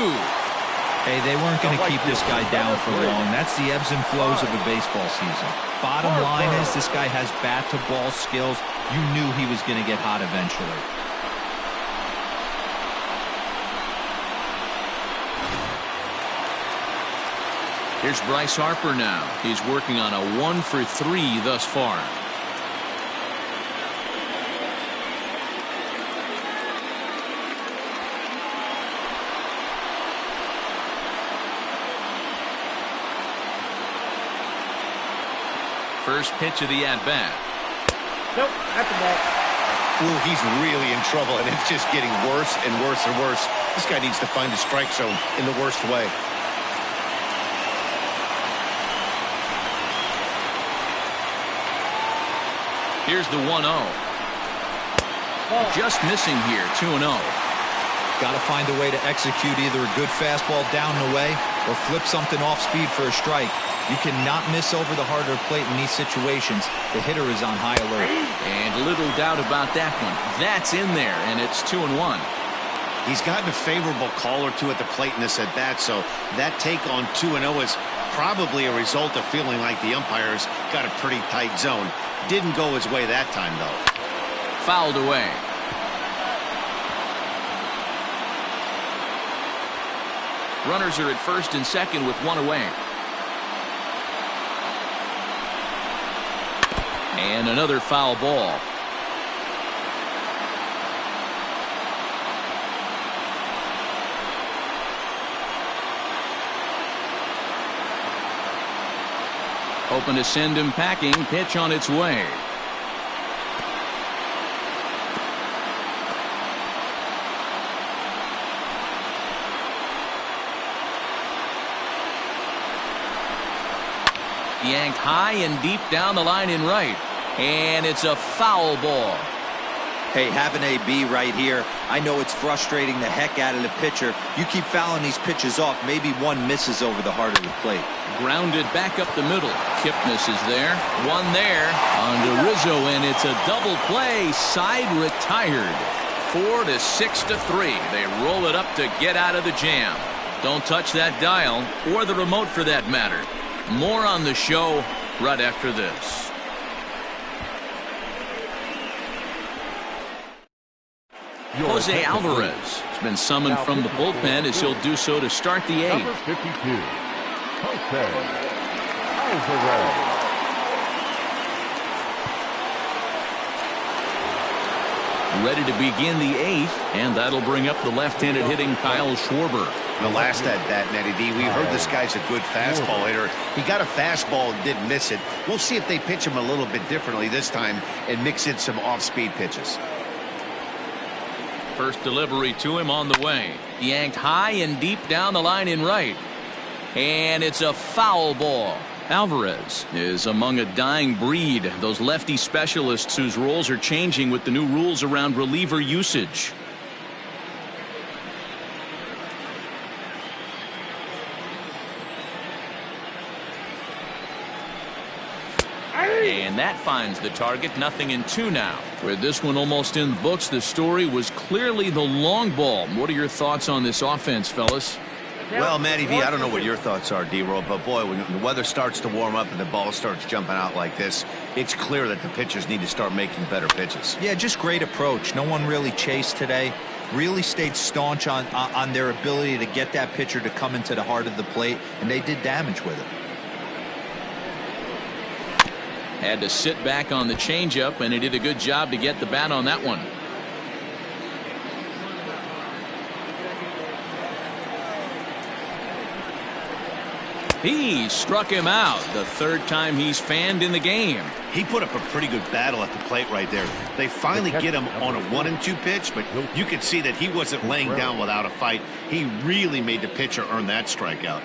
Hey, they weren't going to keep this guy down for long. That's the ebbs and flows of a baseball season. Bottom line is this guy has bat-to-ball skills. You knew he was going to get hot eventually. Here's Bryce Harper now. He's working on a 1-for-3 thus far. First pitch of the at-bat. Nope, that's a ball. Ooh, he's really in trouble, and it's just getting worse and worse and worse. This guy needs to find a strike zone in the worst way. Here's the 1-0. Just missing here, 2-0. Got to find a way to execute either a good fastball down and away or flip something off speed for a strike. You cannot miss over the harder plate in these situations. The hitter is on high alert. And little doubt about that one. That's in there, and it's 2-1. He's gotten a favorable call or two at the plate in this at-bat, so that take on 2-0 is probably a result of feeling like the umpire's got a pretty tight zone. Didn't go his way that time, though. Fouled away. Runners are at first and second with 1 away. And another foul ball. Hoping to send him packing. Pitch on its way. Yanked high and deep down the line in right. And it's a foul ball. Hey, have an AB right here. I know it's frustrating the heck out of the pitcher. You keep fouling these pitches off, maybe one misses over the heart of the plate. Grounded back up the middle. Kipnis is there. One there on to Rizzo, and it's a double play. Side retired. 4-6-3. They roll it up to get out of the jam. Don't touch that dial, or the remote for that matter. More on the show right after this. Jose Alvarez has been summoned from the bullpen as he'll do so to start the 8th. Number 52, Jose Alvarez. Ready to begin the 8th, and that'll bring up the left-handed hitting Kyle Schwarber. The last at-bat, Nettie D, we heard this guy's a good fastball hitter. He got a fastball and didn't miss it. We'll see if they pitch him a little bit differently this time and mix in some off-speed pitches. First delivery to him on the way. Yanked high and deep down the line in right. And it's a foul ball. Alvarez is among a dying breed. Those lefty specialists whose roles are changing with the new rules around reliever usage. And that finds the target. 0-2 now. With this one almost in the books, the story was clearly the long ball. What are your thoughts on this offense, fellas? Well, Matty V, I don't know what your thoughts are, D-Roll, but boy, when the weather starts to warm up and the ball starts jumping out like this, it's clear that the pitchers need to start making better pitches. Yeah, just great approach. No one really chased today. Really stayed staunch on their ability to get that pitcher to come into the heart of the plate, and they did damage with it. Had to sit back on the changeup, and he did a good job to get the bat on that one. He struck him out. The third time he's fanned in the game. He put up a pretty good battle at the plate right there. They finally get him on a 1-2 pitch, but you could see that he wasn't laying down without a fight. He really made the pitcher earn that strikeout.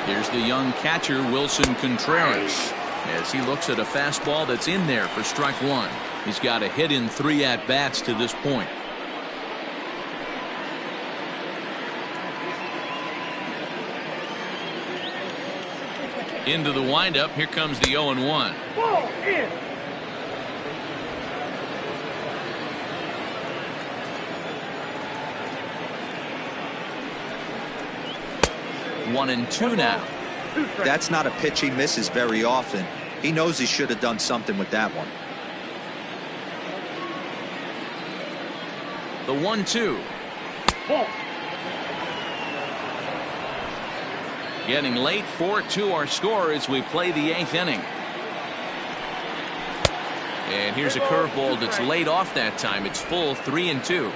Here's the young catcher, Wilson Contreras, as he looks at a fastball that's in there for strike one. He's got a hit in 3 at-bats to this point. Into the windup. Here comes the 0-1. Ball in. 1-2 now. That's not a pitch he misses very often. He knows he should have done something with that one. The 1-2. Ball. Getting late. 4-2 our score as we play the 8th inning. And here's a curveball that's laid off that time. It's full 3-2.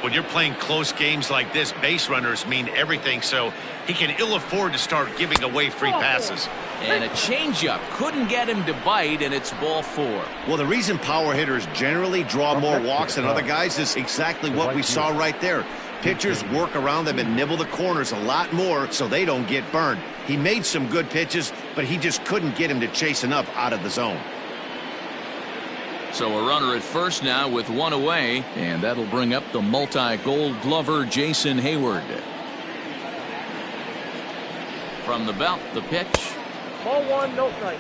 When you're playing close games like this, base runners mean everything, so he can ill afford to start giving away free passes. And a changeup couldn't get him to bite, and it's ball 4. Well, the reason power hitters generally draw more walks than other guys is exactly what we saw right there. Pitchers work around them and nibble the corners a lot more so they don't get burned. He made some good pitches, but he just couldn't get him to chase enough out of the zone. So a runner at first now with 1 away, and that'll bring up the multi-gold glover Jason Hayward. From the belt, the pitch. Ball 1, no strike.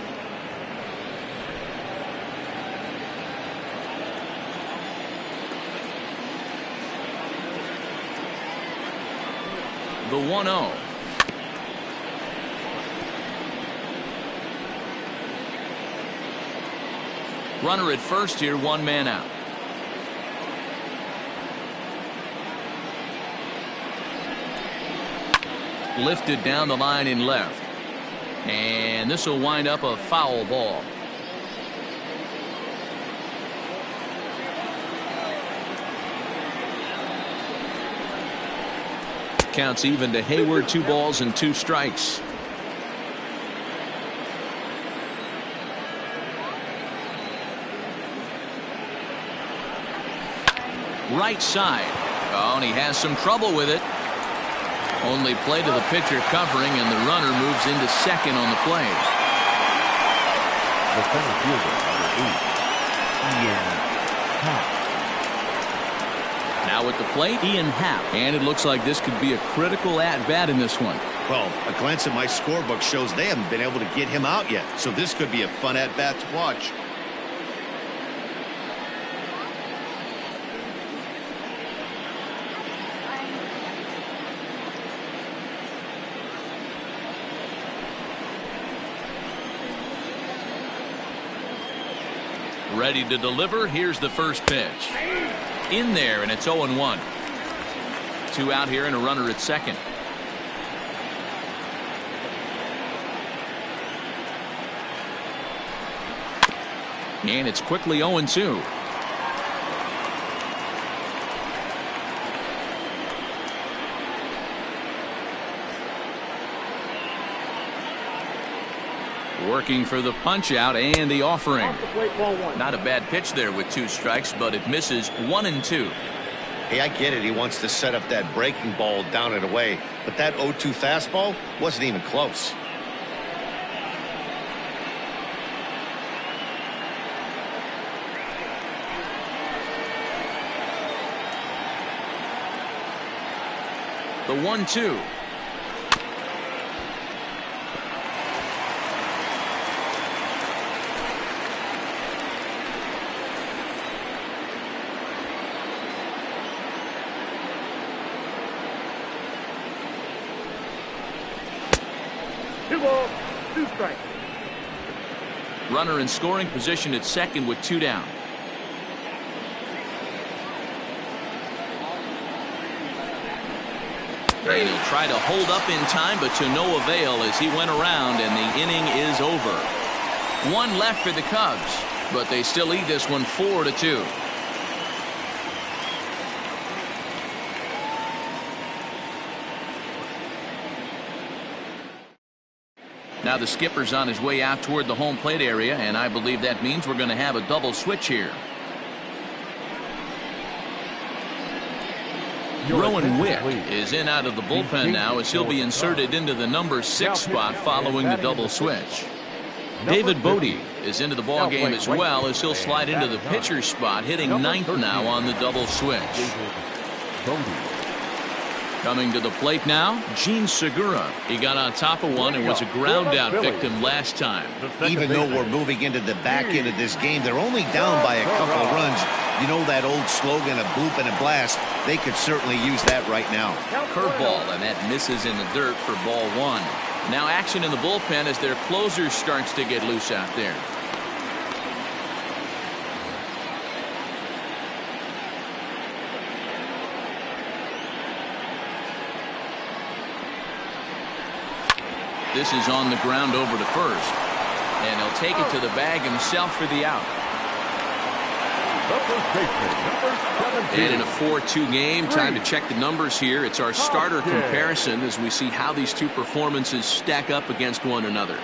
The 1-0. Runner at first here, 1 man out. Lifted down the line in left. And this will wind up a foul ball. Counts even to Hayward. 2 balls and 2 strikes. Right side. Oh, and he has some trouble with it. Only play to the pitcher covering, and the runner moves into second on the play. The center fielder, number 8, Ian Happ. Now at the plate, Ian Happ. And it looks like this could be a critical at-bat in this one. Well, a glance at my scorebook shows they haven't been able to get him out yet, so this could be a fun at-bat to watch. Ready to deliver. Here's the first pitch. In there, and it's 0-1. 2 out here and a runner at second. And it's quickly 0-2. Working for the punch out and the offering. Off the plate, ball 1. Not a bad pitch there with 2 strikes, but it misses 1-2. Hey, I get it. He wants to set up that breaking ball down and away, but that 0-2 fastball wasn't even close. The 1-2. Runner in scoring position at second with 2 down. And he'll try to hold up in time, but to no avail as he went around, and the inning is over. 1 left for the Cubs, but they still lead this one 4-2. Now the skipper's on his way out toward the home plate area, and I believe that means we're going to have a double switch here. Rowan Wick is in out of the bullpen now as he'll be inserted into the number 6 spot following the double switch. David Bodie is into the ball game as well as he'll slide into the pitcher's spot, hitting 9th now on the double switch. Coming to the plate now, Gene Segura. He got on top of one and was a ground out victim last time. Even though we're moving into the back end of this game, they're only down by a couple of runs. You know that old slogan of bloop and a blast? They could certainly use that right now. Curveball, and that misses in the dirt for ball 1. Now action in the bullpen as their closer starts to get loose out there. This is on the ground over to first. And he'll take it to the bag himself for the out. And in a 4-2 game, time to check the numbers here. It's our starter comparison as we see how these two performances stack up against one another.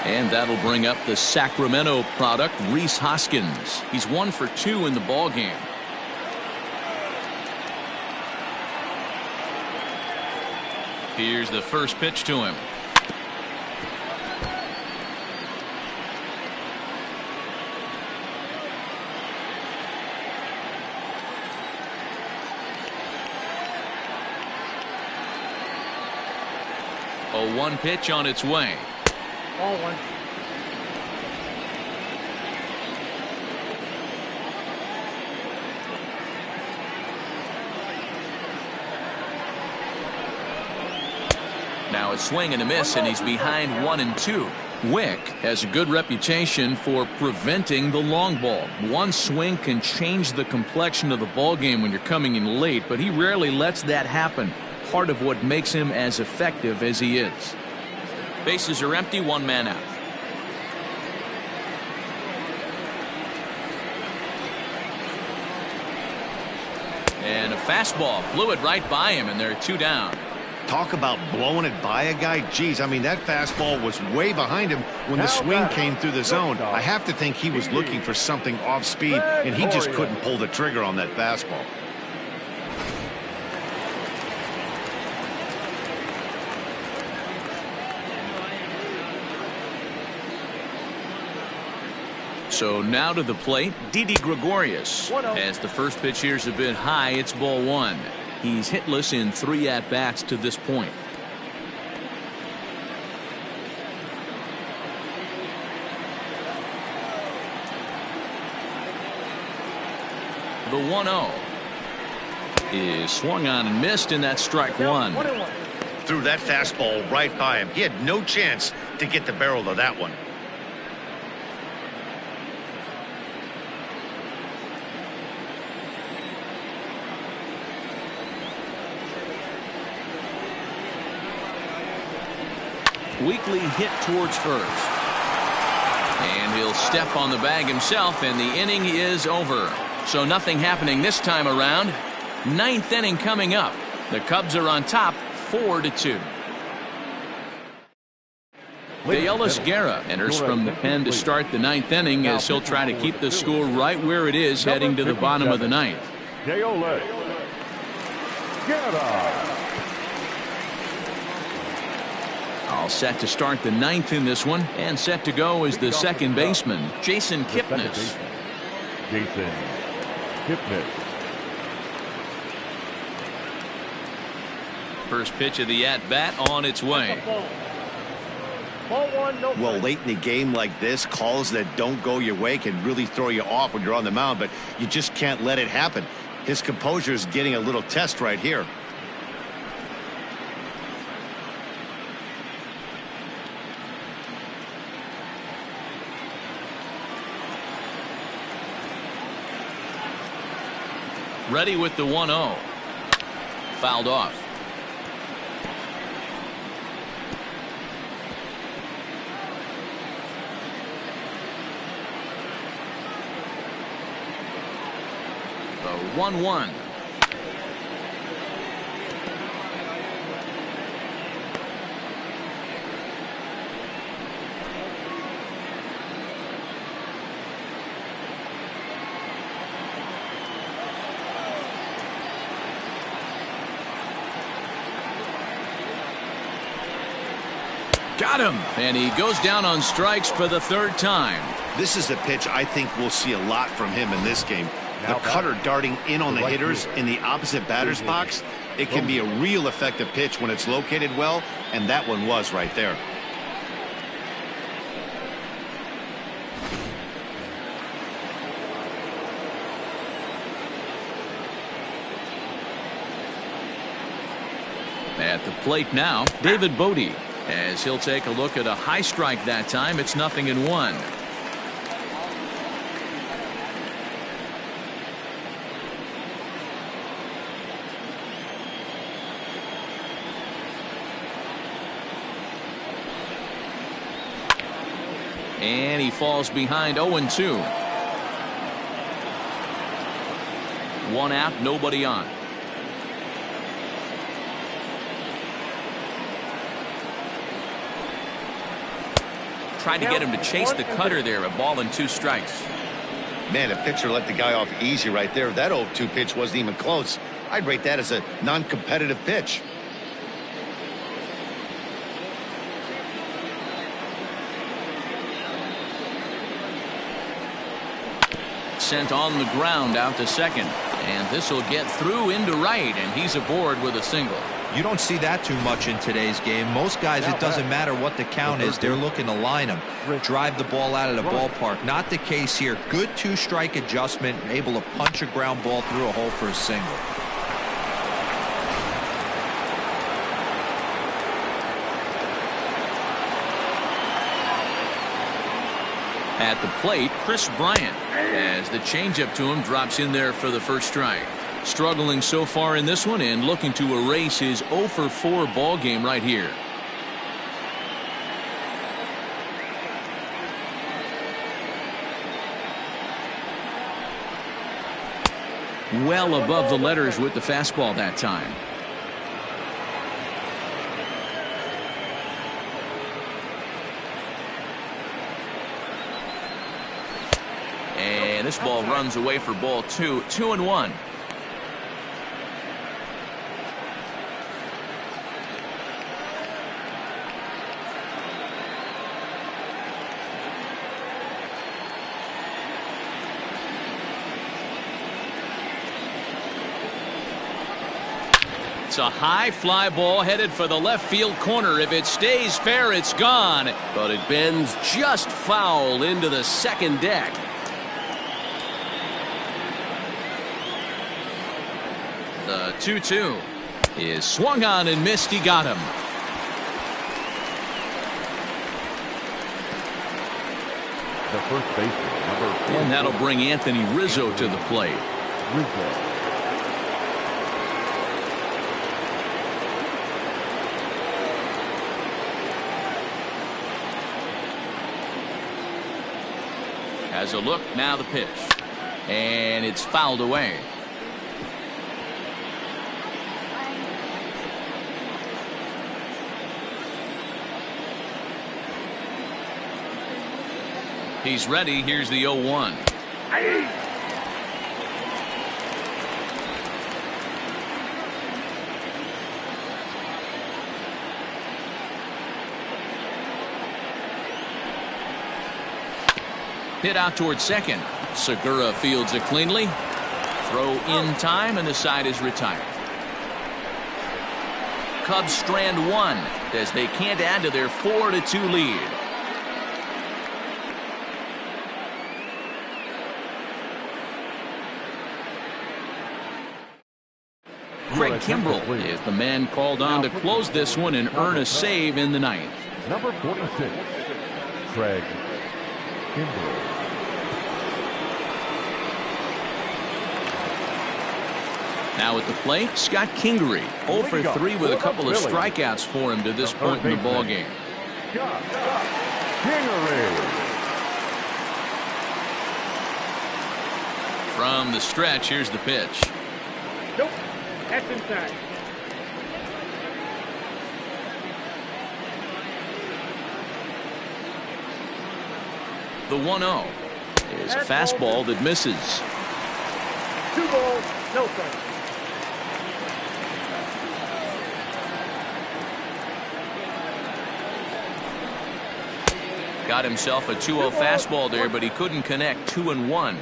And that'll bring up the Sacramento product, Rhys Hoskins. He's 1 for 2 in the ball game. Here's the first pitch to him. A 1 pitch on its way. Ball 1. Now a swing and a miss, and he's behind 1-2. Wick has a good reputation for preventing the long ball. One swing can change the complexion of the ball game when you're coming in late, but he rarely lets that happen. Part of what makes him as effective as he is. Bases are empty, 1 man out. And a fastball blew it right by him, and there are 2 down. Talk about blowing it by a guy. Geez, I mean, that fastball was way behind him when the swing came through the zone. I have to think he was looking for something off speed, and he just couldn't pull the trigger on that fastball. So now to the plate, Didi Gregorius. As the first pitch here's a bit high, it's ball 1. He's hitless in 3 at-bats to this point. The 1-0 is swung on and missed, and that's strike 1. Threw that fastball right by him. He had no chance to get the barrel of that one. Weakly hit towards first. And he'll step on the bag himself, and the inning is over. So nothing happening this time around. 9th inning coming up. The Cubs are on top 4-2. Deolis Guerra enters from the pen to start the 9th inning as he'll try to keep the score right where it is heading to the bottom of the 9th. Deolis Guerra. All set to start the 9th in this one, and set to go is the second baseman, Jason Kipnis. Jason Kipnis. First pitch of the at-bat on its way. Well, late in the game like this, calls that don't go your way can really throw you off when you're on the mound, but you just can't let it happen. His composure is getting a little test right here. Ready with the 1-0. Fouled off. The 1-1. Got him. And he goes down on strikes for the third time. This is a pitch I think we'll see a lot from him in this game. The cutter darting in on the hitters in the opposite batter's box. It can be a real effective pitch when it's located well, and that one was right there. At the plate now, David Bodie, as he'll take a look at a high strike that time. It's 0-1. And he falls behind 0-2. One out, nobody on. Tried to get him to chase the cutter there. A ball and 2 strikes. Man, a pitcher let the guy off easy right there. That 0-2 pitch wasn't even close. I'd rate that as a non-competitive pitch. Sent on the ground out to second. And this will get through into right, and he's aboard with a single. You don't see that too much in today's game. Most guys, it doesn't matter what the count is. They're looking to line them, drive the ball out of the ballpark. Not the case here. Good 2-strike adjustment, able to punch a ground ball through a hole for a single. At the plate, Chris Bryant, as the changeup to him drops in there for the first strike. Struggling so far in this one and looking to erase his 0-for-4 ball game right here. Well above the letters with the fastball that time. And this ball runs away for ball 2. 2-1. It's a high fly ball headed for the left field corner. If it stays fair, it's gone. But it bends just foul into the second deck. The 2-2 is swung on and missed. He got him. The first baseman, number 4. And that'll bring Anthony Rizzo to the plate. Rizzo. Has a look, now the pitch. And it's fouled away. He's ready. Here's the 0-1. Hit out towards second. Segura fields it cleanly. Throw in time, and the side is retired. Cubs strand 1 as they can't add to their 4-2 lead. Craig Kimbrell is the man called on to close this one and earn a save in the ninth. Number 46, Craig Kimbrell. Now at the plate, Scott Kingery, 0-for-3 with a couple of strikeouts for him to this point in the ballgame. Scott Kingery. From the stretch, here's the pitch. Nope. That's inside. The 1-0 is a fastball that misses. 2 balls, no strikes. Got himself a 2-0 fastball there, but he couldn't connect. 2-1.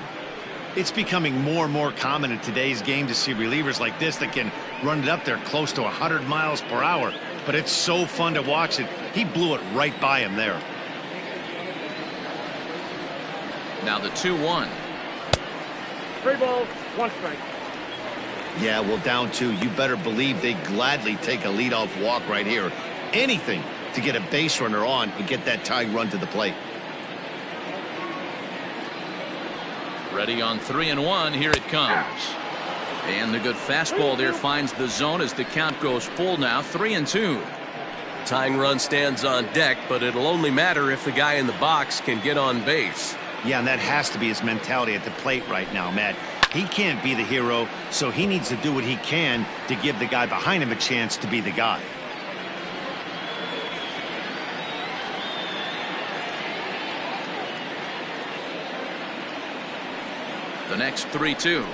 It's becoming more and more common in today's game to see relievers like this that can run it up there close to 100 miles per hour. But it's so fun to watch it. He blew it right by him there. Now the 2-1. 3 balls, 1 strike. Yeah, well, down 2. You better believe they gladly take a leadoff walk right here. Anything to get a base runner on and get that tying run to the plate. Ready on 3-1. Here it comes. And the good fastball there finds the zone as the count goes full now. 3-2. Tying run stands on deck, but it'll only matter if the guy in the box can get on base. Yeah, and that has to be his mentality at the plate right now, Matt. He can't be the hero, so he needs to do what he can to give the guy behind him a chance to be the guy. The next 3-2.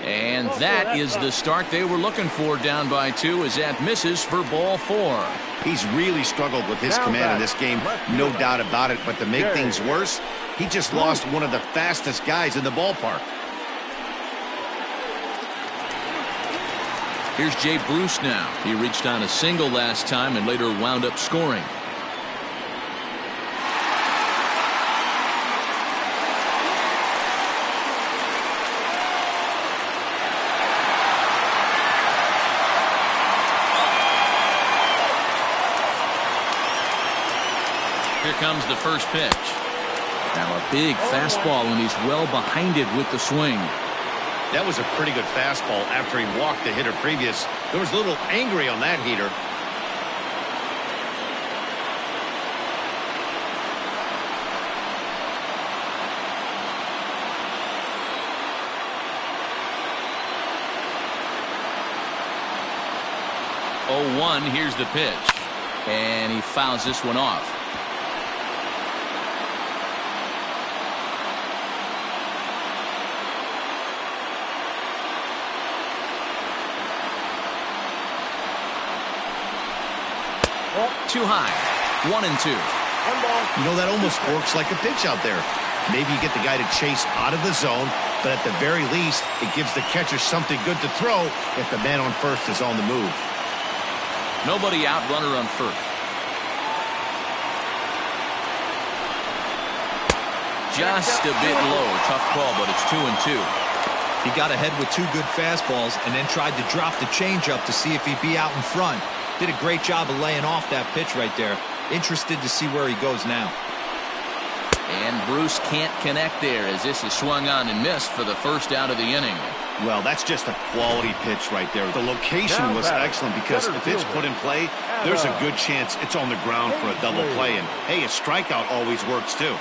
And that is the start they were looking for. Down by 2 as that misses for ball 4. He's really struggled with his command in this game, no doubt about it. But to make things worse, he just lost one of the fastest guys in the ballpark. Here's Jay Bruce now. He reached on a single last time and later wound up scoring. Here comes the first pitch. Now a big fastball, and he's well behind it with the swing. That was a pretty good fastball after he walked the hitter previous. There was a little angry on that heater. Oh, 1, here's the pitch. And he fouls this one off. Too high. 1-2. You know, that almost works like a pitch out there. Maybe you get the guy to chase out of the zone, but at the very least, it gives the catcher something good to throw if the man on first is on the move. Nobody out, runner on first. Just a bit low. Tough call, but it's 2-2. He got ahead with 2 good fastballs and then tried to drop the changeup to see if he'd be out in front. Did a great job of laying off that pitch right there. Interested to see where he goes now. And Bruce can't connect there as this is swung on and missed for the first out of the inning. Well, that's just a quality pitch right there. The location was excellent because if it's put in play, there's a good chance it's on the ground for a double play. And, hey, a strikeout always works, too.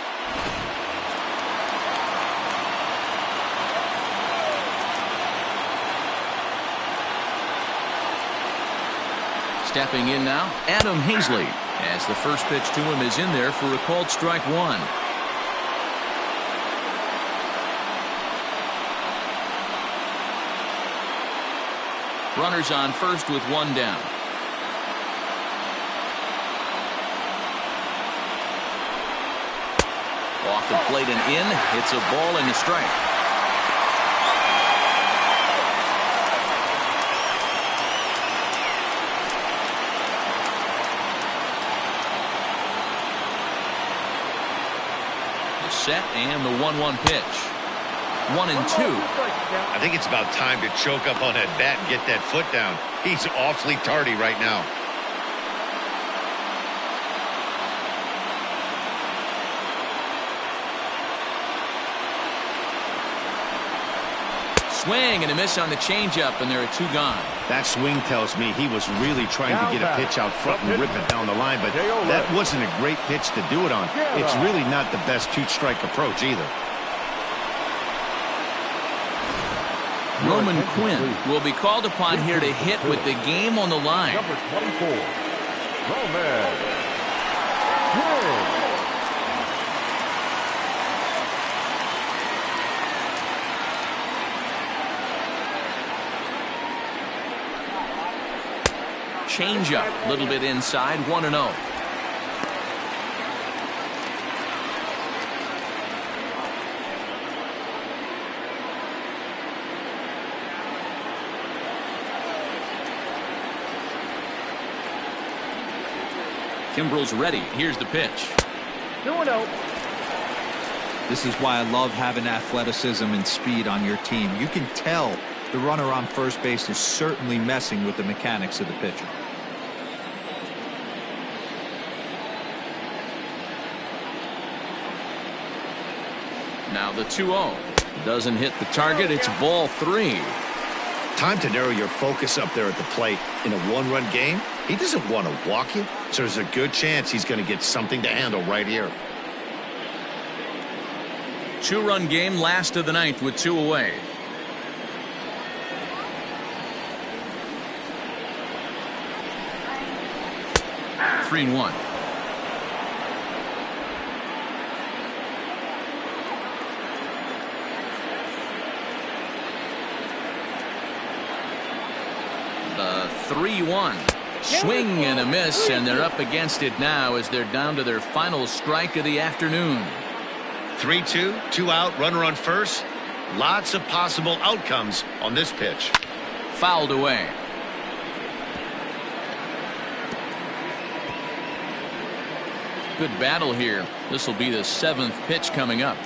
Stepping in now, Adam Hazley, as the first pitch to him is in there for a called strike 1. Runners on first with 1 down. Off the plate and in. It's a ball and a strike. Set and the 1-1 pitch. 1-2. I think it's about time to choke up on that bat and get that foot down. He's awfully tardy right now. Swing and a miss on the changeup, and there are 2 gone. That swing tells me he was really trying to get a pitch out front and rip it down the line, but that wasn't a great pitch to do it on. It's really not the best 2-strike approach either. Roman Quinn will be called upon here to hit with the game on the line. Number 24, Roman Quinn. Change up, a little bit inside, 1-0. Kimbrel's ready. Here's the pitch. 2-0. This is why I love having athleticism and speed on your team. You can tell the runner on first base is certainly messing with the mechanics of the pitcher. Now the 2-0. Doesn't hit the target. It's ball 3. Time to narrow your focus up there at the plate. In a one-run game, he doesn't want to walk you, so there's a good chance he's going to get something to handle right here. 2-run game, last of the ninth with 2 away. Three and 1. The 3-1. Swing and a miss, and they're up against it now as they're down to their final strike of the afternoon. 3-2, 2 out, runner on first. Lots of possible outcomes on this pitch. Fouled away. Good battle here. This will be the 7th pitch coming up.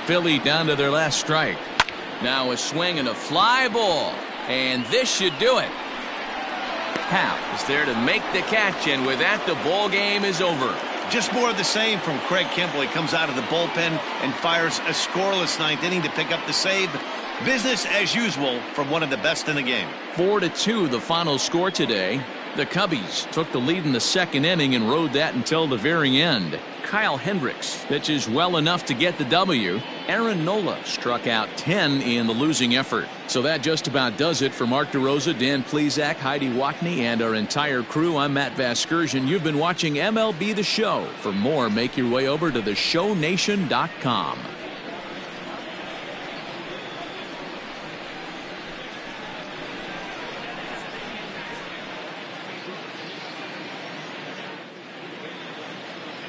Philly down to their last strike. Now a swing and a fly ball. And this should do it. Hap is there to make the catch, and with that, the ball game is over. Just more of the same from Craig Kimbrel. He comes out of the bullpen and fires a scoreless 9th inning to pick up the save. Business as usual from one of the best in the game. 4-2 the final score today. The Cubbies took the lead in the 2nd inning and rode that until the very end. Kyle Hendricks pitches well enough to get the W. Aaron Nola struck out 10 in the losing effort. So that just about does it for Mark DeRosa, Dan Plesac, Heidi Watney, and our entire crew. I'm Matt Vasgersian. You've been watching MLB The Show. For more, make your way over to theshownation.com.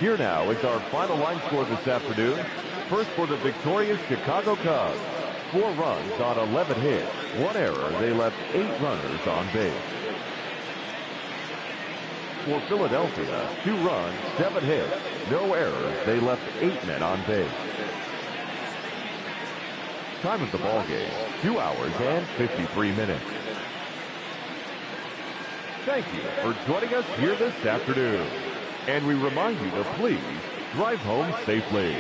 Here now is our final line score this afternoon. First for the victorious Chicago Cubs. 4 runs on 11 hits. 1 error. They left 8 runners on base. For Philadelphia, 2 runs, 7 hits. No errors. They left 8 men on base. Time of the ball game, 2 hours and 53 minutes. Thank you for joining us here this afternoon. And we remind you to please drive home safely.